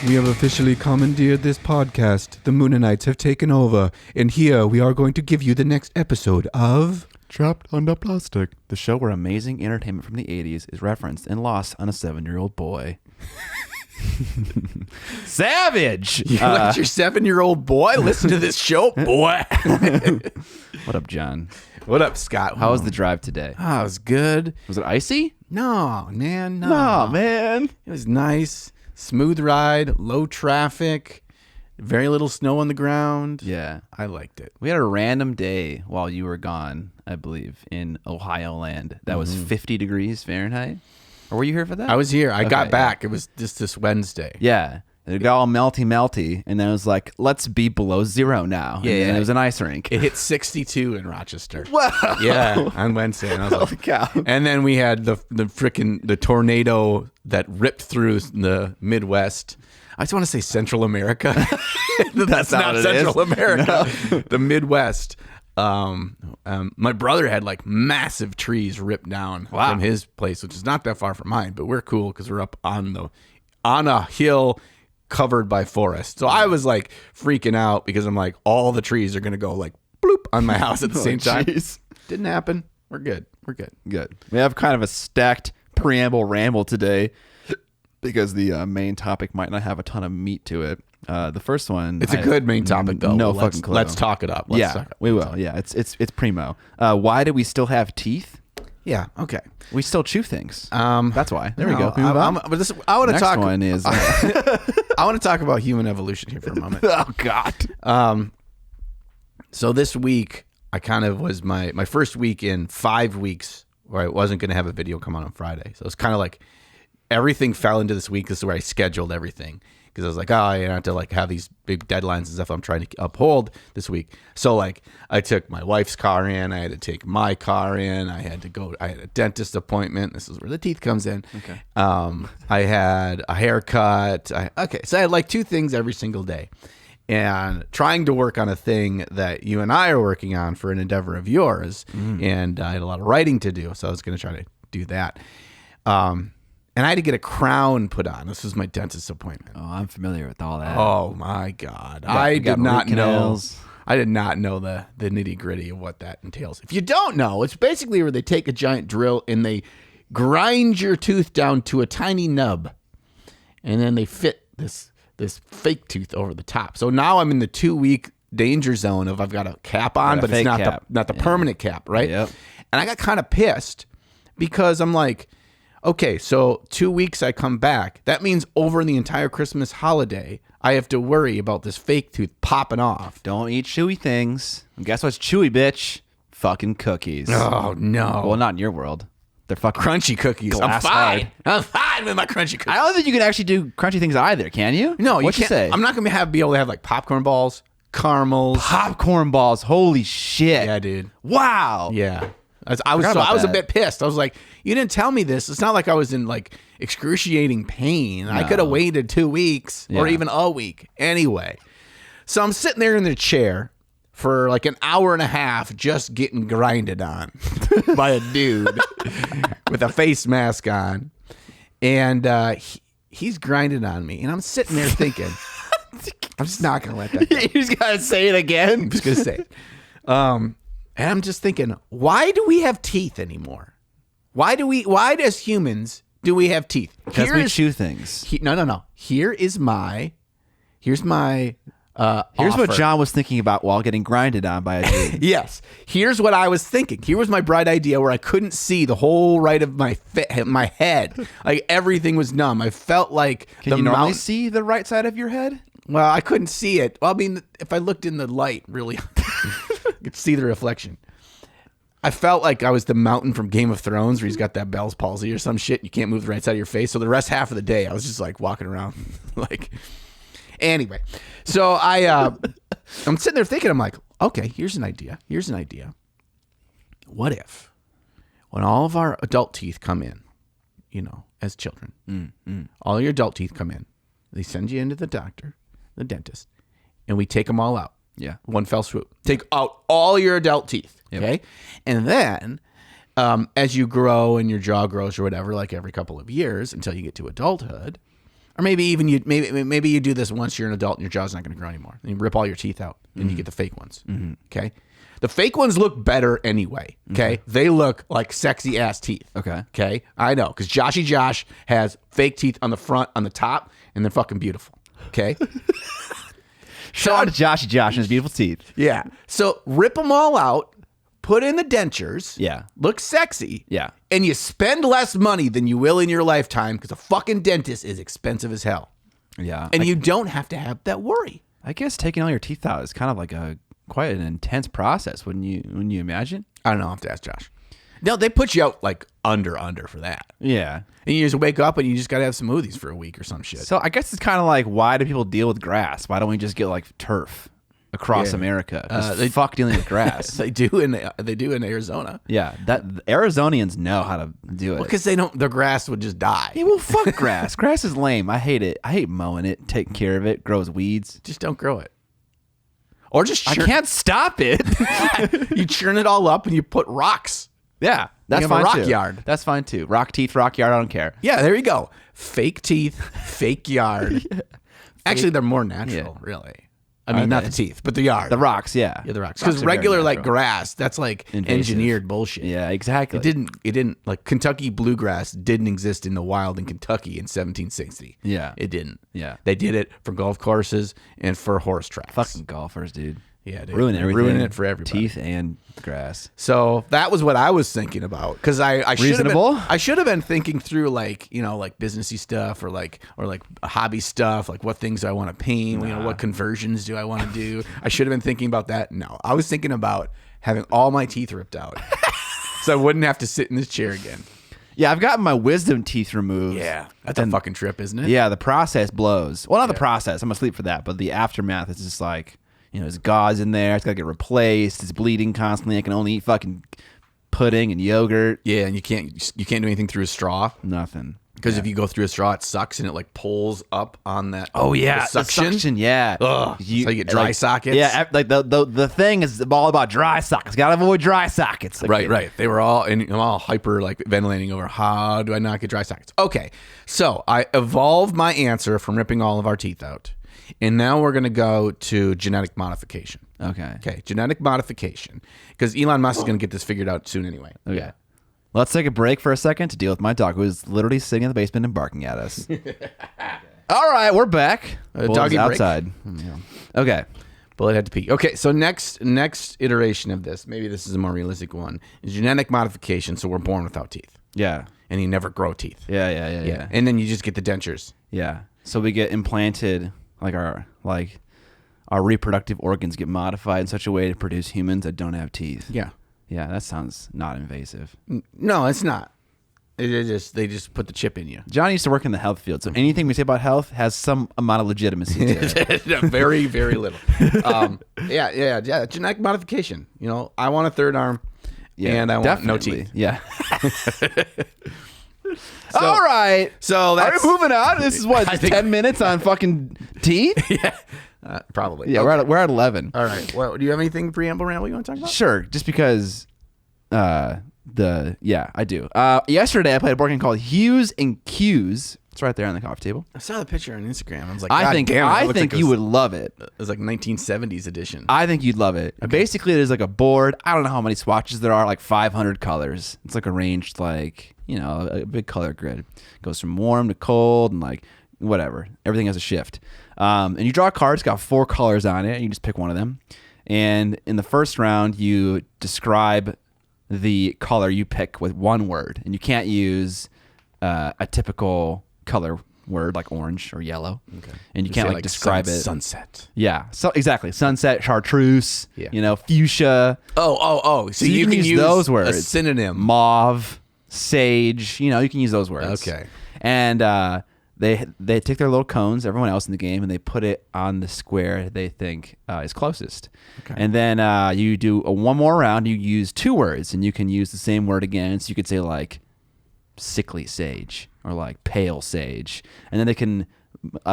We have officially commandeered this podcast. The Moonanites have taken over, and here we are going to give you the next episode of Trapped Under Plastic, the show where amazing entertainment from the 80s is referenced and lost on a 7-year-old boy. Savage! You let your 7-year-old boy listen to this show? Boy! What up, John? What up, Scott? How was the drive today? Oh, it was good. Was it icy? No, man, no. No, man. It was nice. Smooth ride, low traffic, very little snow on the ground. Yeah. I liked it. We had a random day while you were gone, I believe, in Ohio land. That was 50 degrees Fahrenheit. Or were you here for that? I was here. I got back. Yeah. It was just this Wednesday. Yeah. It got all melty, and then it was like, let's be below zero now. Yeah, and it was an ice rink. It hit 62 in Rochester. Wow. Yeah, on Wednesday. And I was like, Holy cow. And then we had the tornado that ripped through the Midwest. I just want to say Central America. That's not not what it Central is. America. No. The Midwest. My brother had like massive trees ripped down from his place, which is not that far from mine, but we're cool because we're up on a hill covered by forest. So I was like freaking out because I'm like, all the trees are going to go like bloop on my house at the same time. Didn't happen. We're good. Good. We have kind of a stacked Preamble Ramble today because the main topic might not have a ton of meat to it. The first one, it's a good main topic though. No fucking clue. Let's talk it up. We will. Yeah, it's primo. Why do we still have teeth? Yeah. Okay. We still chew things. That's why. There we go. I want to Next talk. one is. I want to talk about human evolution here for a moment. Oh God. So this week, I kind of was my first week in 5 weeks where I wasn't going to have a video come out on Friday. So it's kind of like everything fell into this week. This is where I scheduled everything. Because I was like, I have to like have these big deadlines and stuff I'm trying to uphold this week. So like I took my wife's car in, I had to take my car in, I had a dentist appointment. This is where the teeth comes in. Okay. I had a haircut. So I had like 2 things every single day. And trying to work on a thing that you and I are working on for an endeavor of yours. And I had a lot of writing to do. So I was going to try to do that. And I had to get a crown put on. This was my dentist appointment. Oh, I'm familiar with all that. Oh my God. I did not know the nitty gritty of what that entails. If you don't know, it's basically where they take a giant drill and they grind your tooth down to a tiny nub. And then they fit this fake tooth over the top. So now I'm in the 2-week danger zone of I've got a cap on, but it's not the permanent cap, right? Yep. And I got kind of pissed because I'm like, okay, so 2 weeks I come back. That means over the entire Christmas holiday, I have to worry about this fake tooth popping off. Don't eat chewy things. And guess what's chewy, bitch? Fucking cookies. Oh, no. Well, not in your world. They're fucking crunchy cookies. glass I'm hard. fine with my crunchy cookies. I don't think you can actually do crunchy things either, can you? No, What'd you say? I'm not going to be able to have like popcorn balls, caramels. Popcorn balls. Holy shit. Yeah, dude. Wow. Yeah. I was a bit pissed. I was like, you didn't tell me this. It's not like I was in like excruciating pain. I could have waited 2 weeks or even a week. Anyway, so I'm sitting there in the chair for like an hour and a half just getting grinded on by a dude with a face mask on. And he's grinding on me. And I'm sitting there thinking, I'm just not going to let that go. You just got to say it again. I'm just going to say it. And I'm just thinking, why do we have teeth anymore? Why as humans do we have teeth? Because we chew things. No. Here's my what John was thinking about while getting grinded on by a dude. Yes. Here's what I was thinking. Here was my bright idea where I couldn't see the whole right of my head. Like everything was numb. I felt like Can you normally see the right side of your head? Well, I couldn't see it. Well, I mean, if I looked in the light, really, I could see the reflection. I felt like I was the mountain from Game of Thrones where he's got that Bell's palsy or some shit. You can't move the right side of your face. So the half of the day, I was just like walking around like... Anyway, so I'm sitting there thinking, I'm like, okay, here's an idea. What if when all of our adult teeth come in, as children, all your adult teeth come in, they send you into the doctor, the dentist, and we take them all out. Yeah. One fell swoop. Take out all your adult teeth. Yep. Okay. And then as you grow and your jaw grows or whatever, like every couple of years until you get to adulthood, Or maybe even maybe you do this once you're an adult and your jaw's not going to grow anymore. And you rip all your teeth out and you get the fake ones. Okay. The fake ones look better anyway. Okay. They look like sexy ass teeth. Okay. Okay. I know. Because Joshy Josh has fake teeth on the front, on the top, and they're fucking beautiful. Okay. Shout out to Joshy Josh and his beautiful teeth. Yeah. So rip them all out, put in the dentures. Yeah. Look sexy. Yeah. And you spend less money than you will in your lifetime because a fucking dentist is expensive as hell. Yeah. And you don't have to have that worry. I guess taking all your teeth out is kind of like quite an intense process, wouldn't you imagine? I don't know. I'll have to ask Josh. No, they put you out like under for that. Yeah. And you just wake up and you just got to have smoothies for a week or some shit. So I guess it's kind of like, why do people deal with grass? Why don't we just get like turf across America? They fuck dealing with grass. They do in Arizona. Yeah, the Arizonians know how to do it. Because their grass would just die. Yeah, well, fuck grass. Grass is lame. I hate it. I hate mowing it, taking care of it, grows weeds. Just don't grow it. Or just I can't stop it. You churn it all up and you put rocks. Yeah, that's have fine a rock too. yard. That's fine too. Rock teeth, rock yard. I don't care. Yeah, there you go. Fake teeth, fake yard. Actually, they're more natural, really. I mean, not the teeth, but the yard. The rocks, yeah. Yeah, the rocks. Rocks Because are very regular like natural. grass, that's like Invasive. engineered bullshit. Yeah, exactly. It didn't like Kentucky bluegrass didn't exist in the wild in Kentucky in 1760. Yeah. It didn't. Yeah. They did it for golf courses and for horse tracks. Fucking golfers, dude. Yeah, dude. Ruin everything. Ruining it for everybody. Teeth and grass. So that was what I was thinking about because I should have been thinking through like like businessy stuff or like hobby stuff, like what things I want to paint, what conversions do I want to do. I should have been thinking about that. No, I was thinking about having all my teeth ripped out so I wouldn't have to sit in this chair again. Yeah, I've gotten my wisdom teeth removed. Yeah, that's a fucking trip, isn't it? Yeah, the process blows. Well, not the process. I'm asleep for that, but the aftermath is just like. There's gauze in there. It's got to get replaced. It's bleeding constantly. I can only eat fucking pudding and yogurt. Yeah, and you can't do anything through a straw. Nothing. Because if you go through a straw, it sucks and it like pulls up on that. Oh yeah, the suction. Yeah. Ugh. So you get dry sockets. Yeah, like the thing is all about dry sockets. Got to avoid dry sockets. Like, Right. They were all and I'm all hyper like ventilating over how do I not get dry sockets? Okay, so I evolved my answer from ripping all of our teeth out. And now we're going to go to genetic modification. Okay, genetic modification. Because Elon Musk is going to get this figured out soon anyway. Okay. Let's take a break for a second to deal with my dog, who is literally sitting in the basement and barking at us. All right, we're back. Doggy break. Outside. Yeah. Okay. Bullet had to pee. Okay, so next iteration of this, maybe this is a more realistic one, is genetic modification. So we're born without teeth. Yeah. And you never grow teeth. Yeah. And then you just get the dentures. Yeah. So we get implanted. Our reproductive organs get modified in such a way to produce humans that don't have teeth. Yeah. Yeah, that sounds not invasive. No, it's not. They just put the chip in you. Johnny used to work in the health field, so anything we say about health has some amount of legitimacy to it. Very, very little. Yeah. Genetic modification. I want a third arm, and I want no teeth. Yeah. All right. So that's... Are we moving on? This is what, 10 minutes on fucking teeth? Yeah. Probably. Yeah, okay. we're at 11. All right. Well, do you have anything Preamble Ramble you want to talk about? Sure. Just because I do. Yesterday I played a board game called Hues and Cues. It's right there on the coffee table. I saw the picture on Instagram. I was like, I think you would love it. It was like 1970s edition. I think you'd love it. Okay. Basically, there's like a board. I don't know how many swatches there are, like 500 colors. It's like arranged like, a big color grid. It goes from warm to cold and like whatever. Everything has a shift. And you draw a card. It's got 4 colors on it. And you just pick one of them. And in the first round, you describe the color you pick with one word. And you can't use a typical color word like orange or yellow. Okay. And you can't like describe it. Sunset. Yeah. So exactly. Sunset, chartreuse, fuchsia. Oh. So you can use those words. A synonym. Mauve, sage, you can use those words. Okay. And they take their little cones, everyone else in the game, and they put it on the square they think is closest. Okay. And then you do one more round. You use 2 words, and you can use the same word again. So you could say like sickly sage or like pale sage. And then they can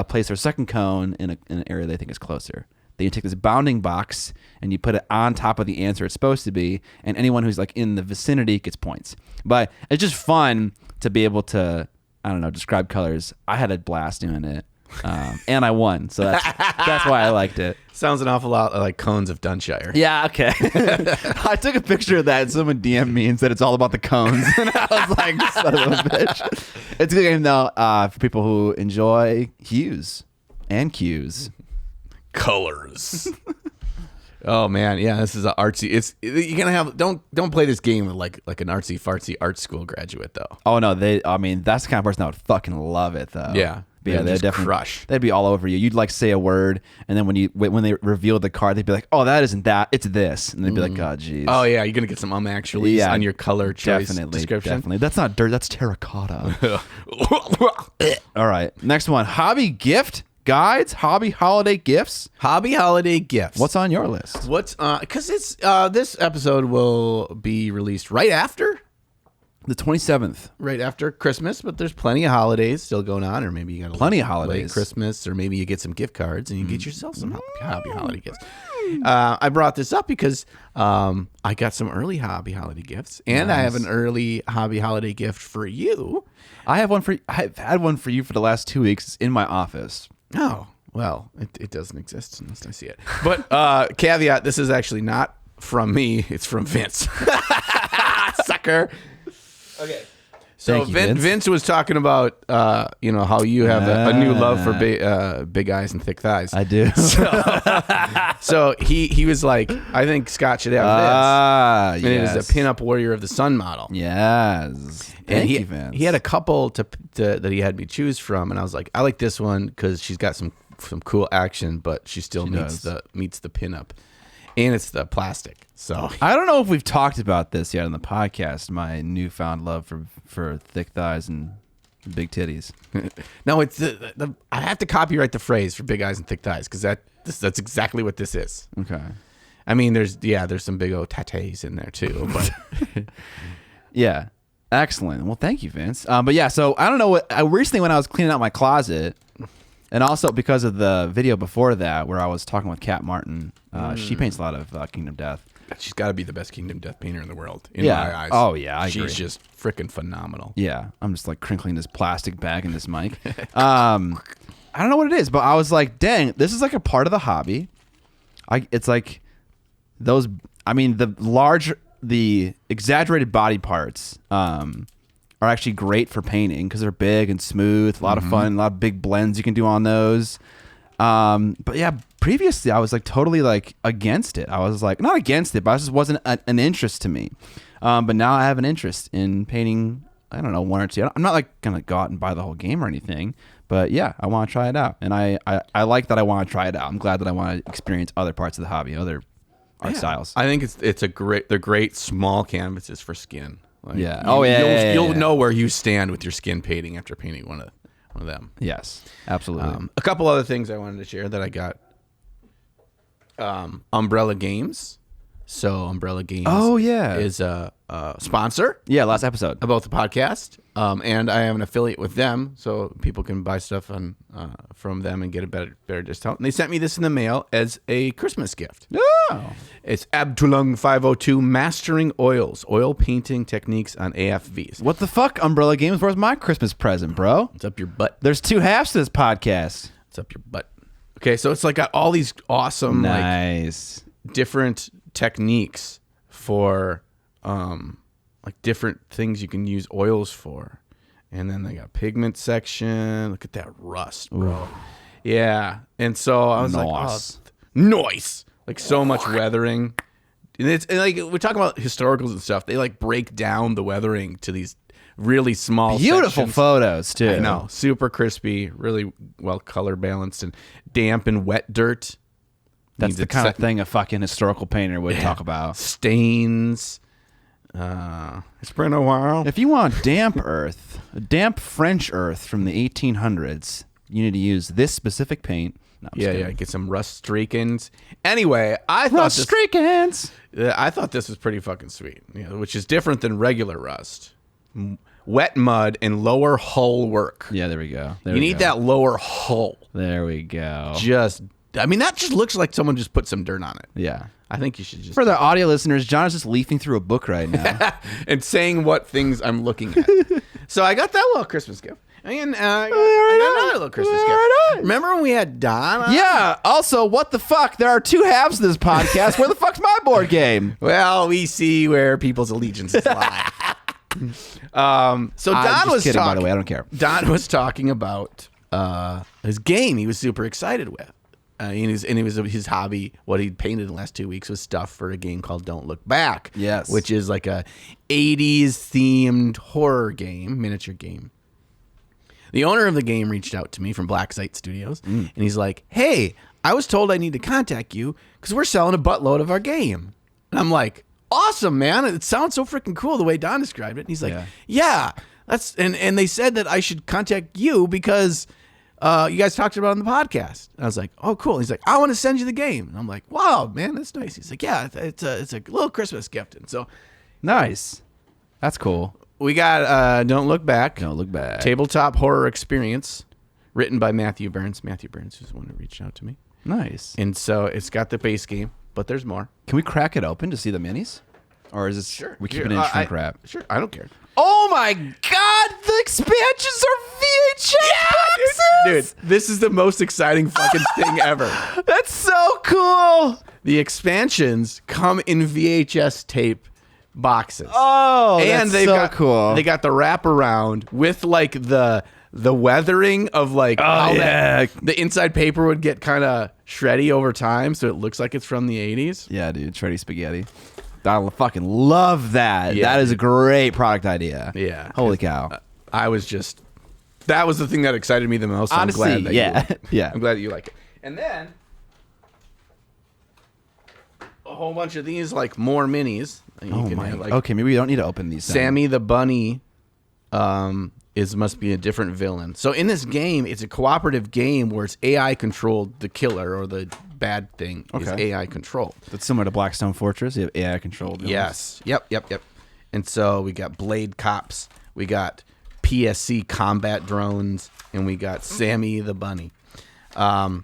place their second cone in an area they think is closer. Then you take this bounding box and you put it on top of the answer it's supposed to be, and anyone who's like in the vicinity gets points. But it's just fun to be able to I don't know, describe colors. I had a blast doing it. And I won, so that's why I liked it. Sounds an awful lot like Cones of Dunshire. Yeah, okay. I took a picture of that and someone DM'd me and said it's all about the cones. And I was like, son of a bitch. It's a good game, though, for people who enjoy hues and cues. Colors. Oh man, yeah, this is an artsy. You're gonna have don't play this game with like an artsy fartsy art school graduate though. Oh no, I mean that's the kind of person that would fucking love it though. Yeah. But yeah, they'd definitely crush. They'd be all over you. You'd like say a word, and then when they revealed the card, they'd be like, "Oh, that isn't that. It's this." And they'd be like, "Oh, geez." Oh yeah, you're gonna get some actuallys on your color choice description. Definitely. That's not dirt. That's terracotta. All right, next one: hobby gift guides, hobby holiday gifts. Hobby holiday gifts. What's on your list? What's because it's this episode will be released right after. The 27th. Right after Christmas, but there's plenty of holidays still going on, or maybe you got plenty of holidays. Christmas, or maybe you get some gift cards and you get yourself some hobby holiday gifts. I brought this up because I got some early hobby holiday gifts, and I have an early hobby holiday gift for you. I've had one for you for the last 2 weeks. It's in my office. Oh, well, it doesn't exist unless I see it. But caveat: this is actually not from me; it's from Vince. Sucker. Okay. So Vince was talking about, how you have a new love for big eyes and thick thighs. I do. So he was like, I think Scott should have this. And it is a pinup Warrior of the Sun model. Yes. And he had a couple that he had me choose from, and I was like, I like this one because she's got some cool action, but she still meets the pinup, and it's the plastic. So I don't know if we've talked about this yet on the podcast. My newfound love for thick thighs and big titties. No, it's I have to copyright the phrase for big eyes and thick thighs because that's exactly what this is. Okay. I mean, there's some big old tatés in there too, but yeah, excellent. Well, thank you, Vince. But yeah, so I don't know what recently when I was cleaning out my closet, and also because of the video before that where I was talking with Kat Martin, she paints a lot of Kingdom Death. She's got to be the best Kingdom Death painter in the world, in my eyes. Oh, yeah, I agree. She's just freaking phenomenal. Yeah, I'm just like crinkling this plastic bag in this mic. I don't know what it is, but I was like, dang, this is like a part of the hobby. It's like those, I mean, the exaggerated body parts are actually great for painting because they're big and smooth, a lot of fun, a lot of big blends you can do on those. But yeah, previously I was like totally like against it. I was like not against it, but it just wasn't an interest to me. But now I have an interest in painting. I don't know, one or two. I'm not like gonna go out and buy the whole game or anything, but yeah, I want to try it out, and I like that I want to try it out. I'm glad that I want to experience other parts of the hobby, other art styles. I think they're great small canvases for skin. Like, you'll know where you stand with your skin painting after painting one of them. Yes, absolutely. A couple other things I wanted to share that I got. Umbrella Games. So Umbrella Games is a sponsor. Yeah, last episode. About the podcast. And I have an affiliate with them, so people can buy stuff from them and get a better discount. And they sent me this in the mail as a Christmas gift. Oh. It's Abtulung 502 Mastering Oils, Oil Painting Techniques on AFVs. What the fuck, Umbrella Games? Where's my Christmas present, bro? It's up your butt. There's two halves to this podcast. It's up your butt. Okay, so it's like got all these awesome, nice, like, different techniques for, like different things you can use oils for, and then they got pigment section. Look at that rust, bro. Ooh. Yeah, and so I was like, oh, nice, like so much weathering. And like we're talking about historicals and stuff. They like break down the weathering to these really small, beautiful sections. Photos too. I know, super crispy, really well color balanced, and damp and wet dirt. That's the kind of thing a fucking historical painter would talk about. Stains. It's been a while. If you want damp earth, damp French earth from the 1800s, you need to use this specific paint. No, get some rust streakins. Anyway, I thought this was pretty fucking sweet. Which is different than regular rust. Wet mud and lower hull work. Yeah, there we go. You need that lower hull. There we go. That just looks like someone just put some dirt on it. Yeah. I think you should just... For the audio listeners, John is just leafing through a book right now. and saying what things I'm looking at. So I got that little Christmas gift. And I got another little Christmas gift. Remember when we had Don on? Yeah. Also, what the fuck? There are two halves to this podcast. Where the fuck's my board game? Well, we see where people's allegiances lie. So Don was kidding, talking. by the way, I don't care. Don was talking about his game. He was super excited with. His hobby. What he'd painted in the last 2 weeks was stuff for a game called Don't Look Back. Yes, which is like a 80s themed horror game, miniature game. The owner of the game reached out to me from Black Site Studios, and he's like, "Hey, I was told I need to contact you because we're selling a buttload of our game." And I'm like, "Awesome, man! It sounds so freaking cool the way Don described it." And he's like, "Yeah, that's and they said that I should contact you because you guys talked about it on the podcast." And I was like, "Oh, cool." And he's like, "I want to send you the game." And I'm like, "Wow, man, that's nice." He's like, "Yeah, it's a little Christmas gift." And so, nice. That's cool. We got Don't Look Back. Don't Look Back. Tabletop horror experience, written by Matthew Burns. Matthew Burns is the one who reached out to me. Nice. And so it's got the base game, but there's more. Can we crack it open to see the minis? Or is this we keep it in shrink wrap? Sure, I don't care. Oh my god, the expansions are VHS boxes! Dude, this is the most exciting fucking thing ever. That's so cool. The expansions come in VHS tape boxes. Oh, and that's so cool. They got the wraparound with like the weathering of like how the inside paper would get kind of shreddy over time, so it looks like it's from the 80s. Yeah, dude, shreddy spaghetti. I fucking love that. Yeah, that is a great product idea. Yeah. Holy cow. That was the thing that excited me the most. So Honestly, I'm glad that yeah. I'm glad that you like it. And then a whole bunch of these, like more minis. Okay, maybe we don't need to open these. Sammy the Bunny must be a different villain. So in this game, it's a cooperative game where it's AI controlled. The killer or the bad thing is AI controlled. That's similar to Blackstone Fortress. You have AI controlled villains. Yes. Yep. And so we got Blade Cops, we got PSC combat drones, and we got Sammy the Bunny. And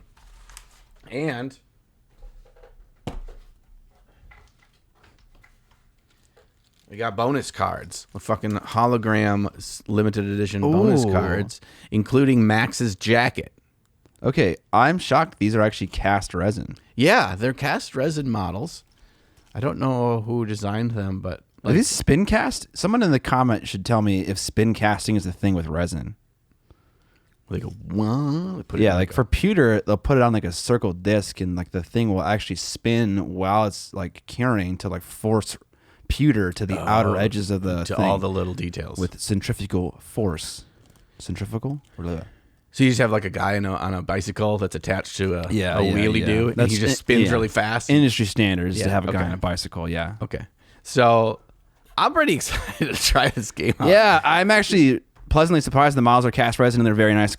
we got bonus cards, the fucking hologram limited edition bonus cards, including Max's jacket. Okay, I'm shocked these are actually cast resin. Yeah, they're cast resin models. I don't know who designed them, but are these spin cast? Someone in the comment should tell me if spin casting is a thing with resin. Like what? For pewter, they'll put it on like a circle disc, and like the thing will actually spin while it's like curing to like force pewter to the outer edges of the to thing all the little details with centrifugal force. Centrifugal? So you just have like a guy on a bicycle that's attached to a wheelie do, and he just spins really fast. Industry standards to have a guy on a bicycle. Yeah. Okay. So I'm pretty excited to try this game out. Yeah, I'm actually pleasantly surprised the models are cast resin and they're very nice,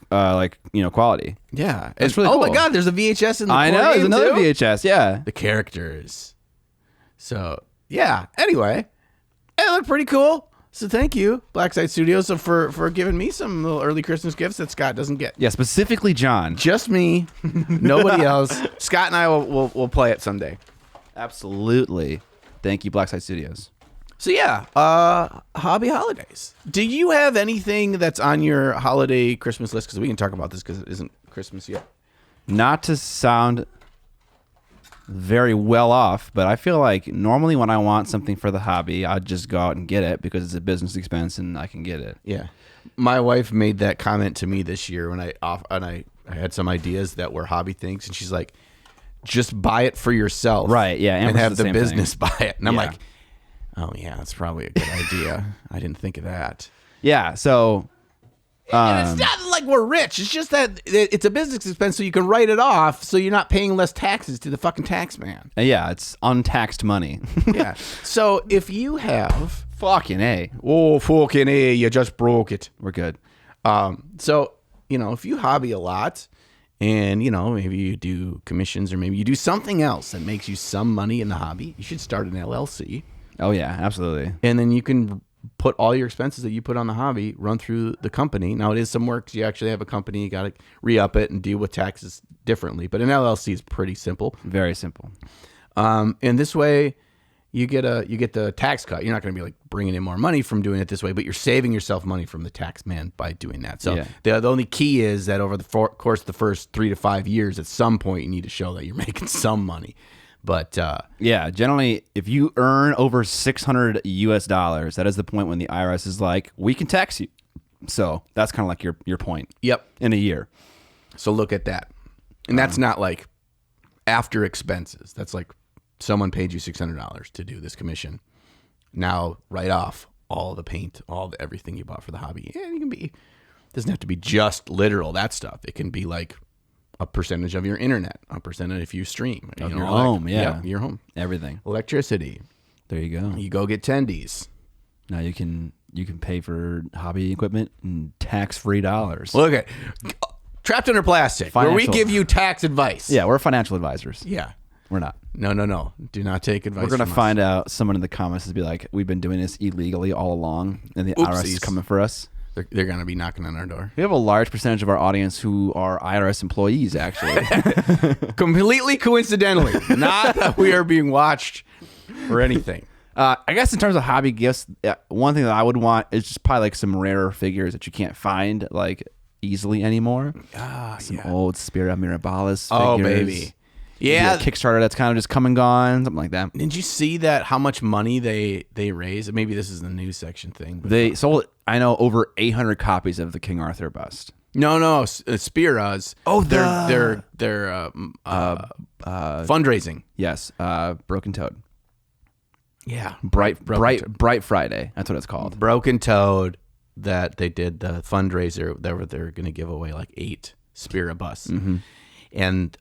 quality. Yeah, it's really cool. Oh my god, there's a VHS in the I know, there's another VHS. Yeah, the characters. So yeah. Anyway, it looked pretty cool. So thank you, Black Site Studios, for giving me some little early Christmas gifts that Scott doesn't get. Yeah, specifically John. Just me, nobody else. Scott and I will play it someday. Absolutely. Thank you, Black Site Studios. So yeah, hobby holidays. Do you have anything that's on your holiday Christmas list? Because we can talk about this because it isn't Christmas yet. Not to sound very well off, but I feel like normally when I want something for the hobby, I'd just go out and get it because it's a business expense and I can get it. Yeah. My wife made that comment to me this year when I had some ideas that were hobby things, and she's like, just buy it for yourself. Right, yeah. And have the business buy it. And I'm like, oh yeah, that's probably a good idea. I didn't think of that. Yeah, so and it's not like we're rich. It's just that it's a business expense, so you can write it off, so you're not paying less taxes to the fucking tax man. Yeah, it's untaxed money. Yeah. So if you have fucking A. Oh, fucking A, you just broke it. We're good. So, if you hobby a lot and, maybe you do commissions or maybe you do something else that makes you some money in the hobby, you should start an LLC. Oh, yeah, absolutely. And then you can put all your expenses that you put on the hobby, run through the company. Now, it is some work. You actually have a company. You got to re-up it and deal with taxes differently. But an LLC is pretty simple. Very simple. And this way, you get the tax cut. You're not going to be like bringing in more money from doing it this way, but you're saving yourself money from the tax man by doing that. So the only key is that over the course of the first 3 to 5 years, at some point you need to show that you're making some money. But generally, if you earn over $600 US, that is the point when the IRS is like, we can tax you. So that's kind of like your point. Yep. In a year. So look at that. And that's not like after expenses. That's like someone paid you $600 to do this commission. Now write off all the paint, everything you bought for the hobby. And it doesn't have to be just literal, that stuff. It can be like a percentage of your internet, a percentage if you stream. Of your home, your home. Everything. Electricity. There you go. You go get tendies. Now you can pay for hobby equipment and tax-free dollars. Look at Trapped Under Plastic, where we give you tax advice. Yeah, we're financial advisors. Yeah. We're not. No. Do not take advice. We're going to find out. Someone in the comments is be like, we've been doing this illegally all along, and the IRS is coming for us. They're going to be knocking on our door. We have a large percentage of our audience who are IRS employees, actually. Completely coincidentally. Not that we are being watched or anything. I guess in terms of hobby gifts, one thing that I would want is just probably like some rarer figures that you can't find like easily anymore. Some old Spirit Mirabilis figures. Oh, baby. Yeah, Kickstarter that's kind of just come and gone, something like that. Did you see that? How much money they raised? Maybe this is the news section thing. But they sold, I know, over 800 copies of the King Arthur bust. No, Spira's. Oh, they're fundraising. Yes, Broken Toad. Yeah, Bright Friday. That's what it's called. Broken Toad. That they did the fundraiser. They're going to give away like 8 Spira busts, and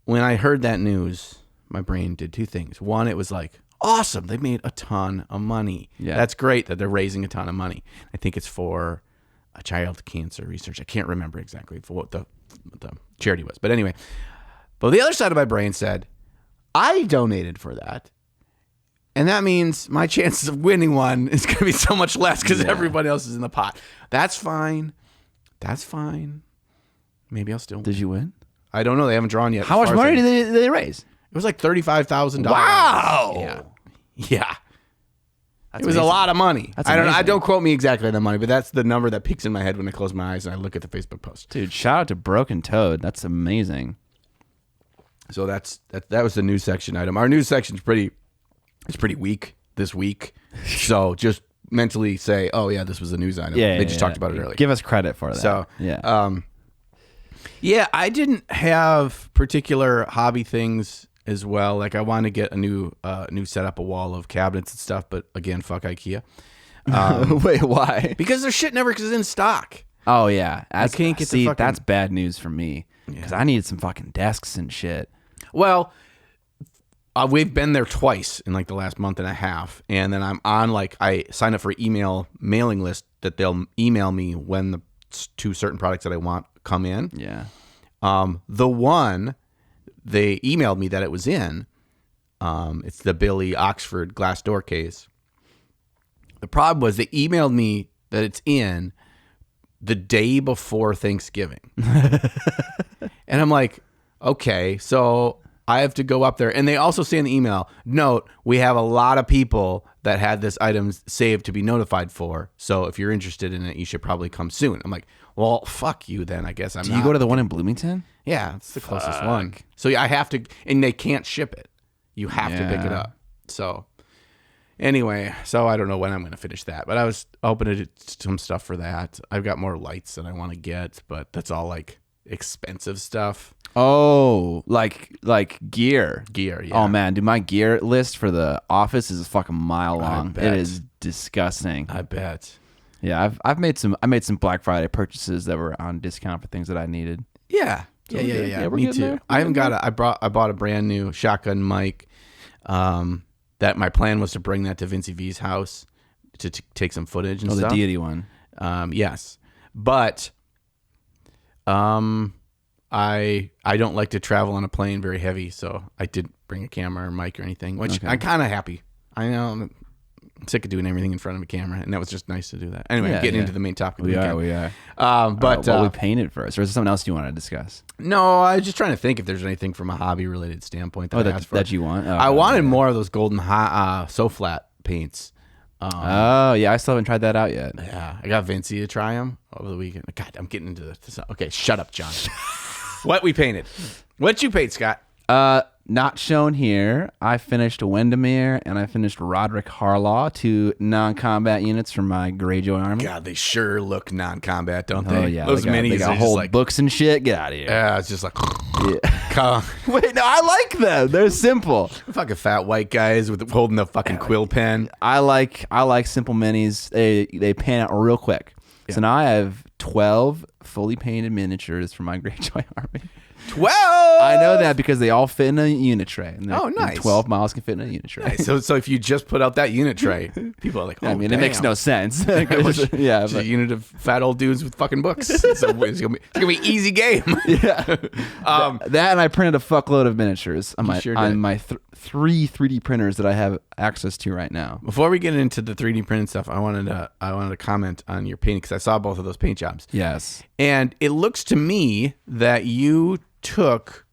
when I heard that news, my brain did 2 things. One, it was like, awesome, they made a ton of money. Yeah. That's great that they're raising a ton of money. I think it's for a child cancer research. I can't remember exactly for what the charity was. But anyway, but the other side of my brain said, I donated for that. And that means my chances of winning one is going to be so much less because everybody else is in the pot. That's fine. Maybe I'll still win. Did you win? I don't know. They haven't drawn yet. How much money did they raise? It was like $35,000. Wow. Yeah. It was a lot of money. I don't quote me exactly on the money, but that's the number that peeks in my head when I close my eyes and I look at the Facebook post. Dude, shout out to Broken Toad. That's amazing. So that was the news section item. Our news section's pretty weak this week. So just mentally say, oh yeah, this was a news item. They just talked about it earlier. Give us credit for that. So yeah, I didn't have particular hobby things as well. Like I want to get a new setup, a wall of cabinets and stuff. But again, fuck IKEA. Wait, why? Because their shit never is in stock. Oh yeah, I can't get that's bad news for me because I needed some fucking desks and shit. Well, we've been there twice in like the last month and a half, and then I'm on like I signed up for email mailing list that they'll email me when the 2 certain products that I want come in. Yeah. The one they emailed me that it was in, it's the Billy Oxford glass door case. The problem was they emailed me that it's in the day before Thanksgiving. And I'm like, okay, so I have to go up there. And they also say in the email, note, we have a lot of people that had this item saved to be notified for. So if you're interested in it, you should probably come soon. I'm like, well, fuck you then. I guess I'm not. Do you go to the one in Bloomington? Yeah, it's the closest one. So yeah, I have to, and they can't ship it. You have to pick it up. So anyway, so I don't know when I'm going to finish that. But I was hoping to do some stuff for that. I've got more lights that I want to get, but that's all like expensive stuff. Oh, like gear. Yeah. Oh man, dude, my gear list for the office is a fucking mile long. It is disgusting. I bet. Yeah, I made some Black Friday purchases that were on discount for things that I needed. Yeah. So Yeah. we're Me too. there. I haven't got I bought a brand new shotgun mic. That my plan was to bring that to Vincey V's house to take some footage and stuff. The deity one. Yes. But I don't like to travel on a plane very heavy, so I didn't bring a camera or mic or anything, which I'm kind of happy. I know I'm sick of doing everything in front of a camera, and that was just nice to do that. Anyway, getting into the main topic. Of the weekend. We are. But what we painted first, or is there something else you want to discuss? No, I was just trying to think if there's anything from a hobby-related standpoint that I asked for. That you want. I wanted more of those golden so flat paints. I still haven't tried that out yet. Yeah, I got Vinci to try them over the weekend. God, I'm getting into this. Okay, shut up, John. What we painted? What'd you paint, Scott? Not shown here. I finished Windermere and I finished Roderick Harlaw, 2 non-combat units from my Greyjoy army. God, they sure look non-combat, don't they? Oh yeah, those minis. They got whole books and shit. Get out of here. Yeah, it's just like. Yeah. Wait, no, I like them. They're simple. Fucking fat white guys with holding the fucking quill pen. I like simple minis. They pan out real quick. Yeah. So now I have 12 fully painted miniatures for my Greyjoy army. 12. I know that because they all fit in a unit tray. And nice. 12 miles can fit in a unit tray. Nice. So if you just put out that unit tray, people are like, oh, it makes no sense. It's a unit of fat old dudes with fucking books. It's gonna be easy game. Yeah. That and I printed a fuckload of miniatures on my 3 3D printers that I have access to right now. Before we get into the 3D printing stuff, I wanted to comment on your painting because I saw both of those paint jobs. Yes. And it looks to me that you took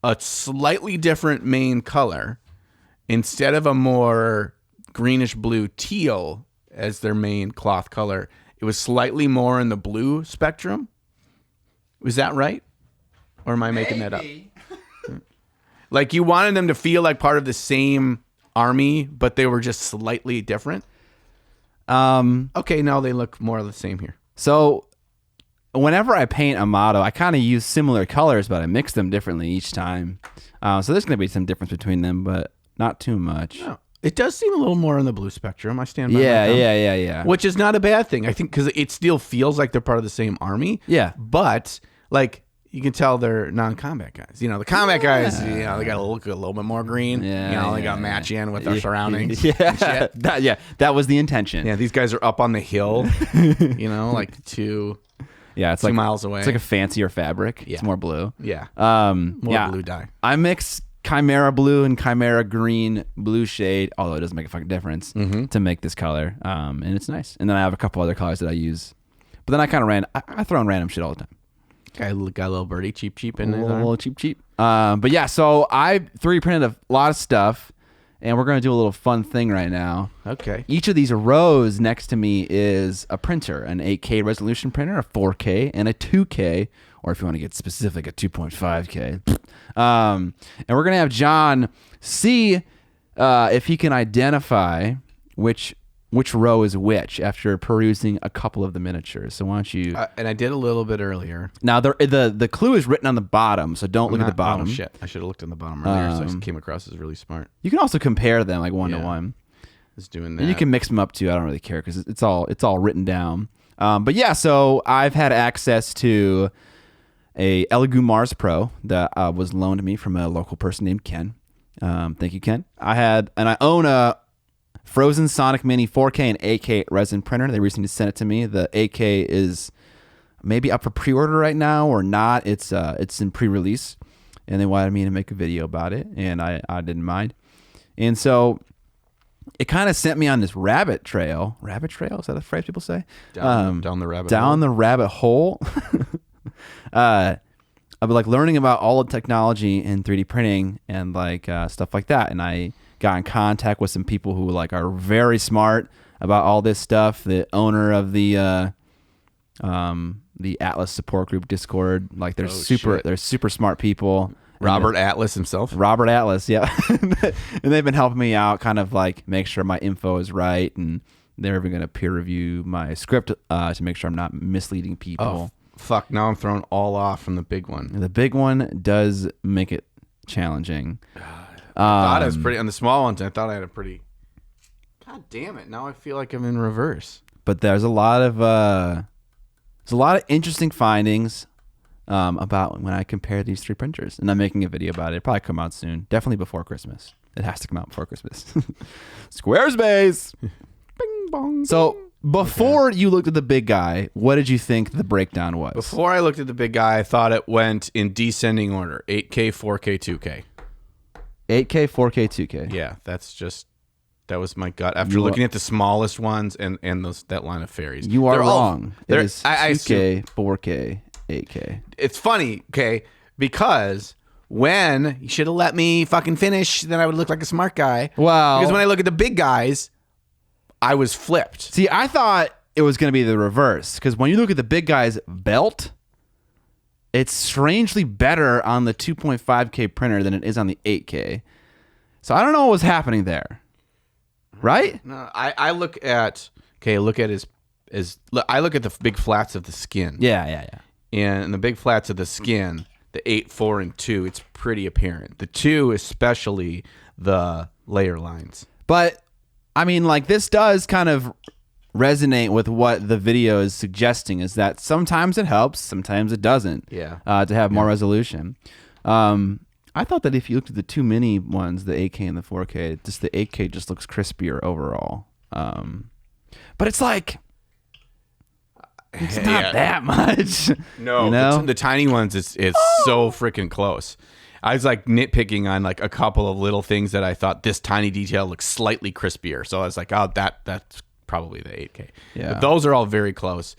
a slightly different main color instead of a more greenish blue teal as their main cloth color. It was slightly more in the blue spectrum. Was that right? Or am I making that up? Like you wanted them to feel like part of the same army, but they were just slightly different? Okay, no, they look more of the same here. So whenever I paint a motto, I kind of use similar colors, but I mix them differently each time. So there's going to be some difference between them, but not too much. No, it does seem a little more in the blue spectrum. I stand by that. Yeah. Which is not a bad thing, I think, because it still feels like they're part of the same army. Yeah. But, like, you can tell they're non-combat guys. You know, the combat guys, they got to look a little bit more green. Yeah, they got to match in with our surroundings. Yeah. That was the intention. Yeah, these guys are up on the hill, like 2 miles away. It's like a fancier fabric. Yeah. It's more blue. Yeah. More blue dye. I mix Chimera blue and Chimera green blue shade, although it doesn't make a fucking difference, to make this color. And it's nice. And then I have a couple other colors that I use. But then I kind of I throw in random shit all the time. Got a little birdie cheap in there. A little cheap. But yeah, so I 3D printed a lot of stuff, and we're going to do a little fun thing right now. Okay. Each of these rows next to me is a printer, an 8K resolution printer, a 4K, and a 2K, or if you want to get specific, a 2.5K. And we're going to have John see if he can identify which row is which after perusing a couple of the miniatures. So why don't you... and I did a little bit earlier. Now, the clue is written on the bottom, so don't look at the bottom. Oh, shit. I should have looked on the bottom earlier, so I came across as really smart. You can also compare them like 1 to 1. Just doing that. And you can mix them up too. I don't really care because it's all written down. But yeah, so I've had access to a Elegoo Mars Pro that was loaned to me from a local person named Ken. Thank you, Ken. I own a Frozen Sonic Mini 4K and 8K resin printer. They recently sent it to me. The 8K is maybe up for pre-order right now or not. It's in pre-release, and they wanted me to make a video about it, and I didn't mind. And so it kind of sent me on this rabbit trail. Rabbit trail? Is that a phrase people say? Down the rabbit hole. Down the rabbit hole. I've been like learning about all the technology in 3D printing and like stuff like that, and I got in contact with some people who like are very smart about all this stuff. The owner of the Atlas support group Discord, like they're super smart people. Robert Atlas himself. Robert Atlas, yeah. And they've been helping me out, kind of like make sure my info is right, and they're even going to peer review my script to make sure I'm not misleading people. Oh, fuck! Now I'm thrown all off from the big one. The big one does make it challenging. I thought it was pretty on the small ones. I thought I had a pretty. God damn it! Now I feel like I'm in reverse. But there's a lot of interesting findings about when I compare these 3 printers, and I'm making a video about it. It'll probably come out soon. Definitely before Christmas. It has to come out before Christmas. Squarespace. Bing bong. So before you looked at the big guy, what did you think the breakdown was? Before I looked at the big guy, I thought it went in descending order: 8K, 4K, 2K. 8K, 4K, 2K. Yeah, that's just That was my gut after looking at the smallest ones and that line of fairies. You are wrong. It is 2K, 4K, 8K. It's funny, okay, because when you should have let me fucking finish, then I would look like a smart guy. Wow. Because when I look at the big guys, I was flipped. See, I thought it was going to be the reverse, because when you look at the big guy's belt, it's strangely better on the 2.5K printer than it is on the 8K. So I don't know what was happening there. Right? No, I look at I look at the big flats of the skin. Yeah. And in the big flats of the skin, the 8, 4, and 2, it's pretty apparent. The 2, especially the layer lines. But I mean, like, this does kind of resonate with what the video is suggesting, is that sometimes it helps, sometimes it doesn't. Yeah. To have more resolution. I thought that if you looked at the two mini ones, the 8K and the 4K, just the 8K just looks crispier overall. But it's like, it's not that much. No, you know? the tiny ones, it's so freaking close. I was like nitpicking on like a couple of little things that I thought this tiny detail looks slightly crispier. So I was like, oh, that's probably the 8K. Yeah. But those are all very close.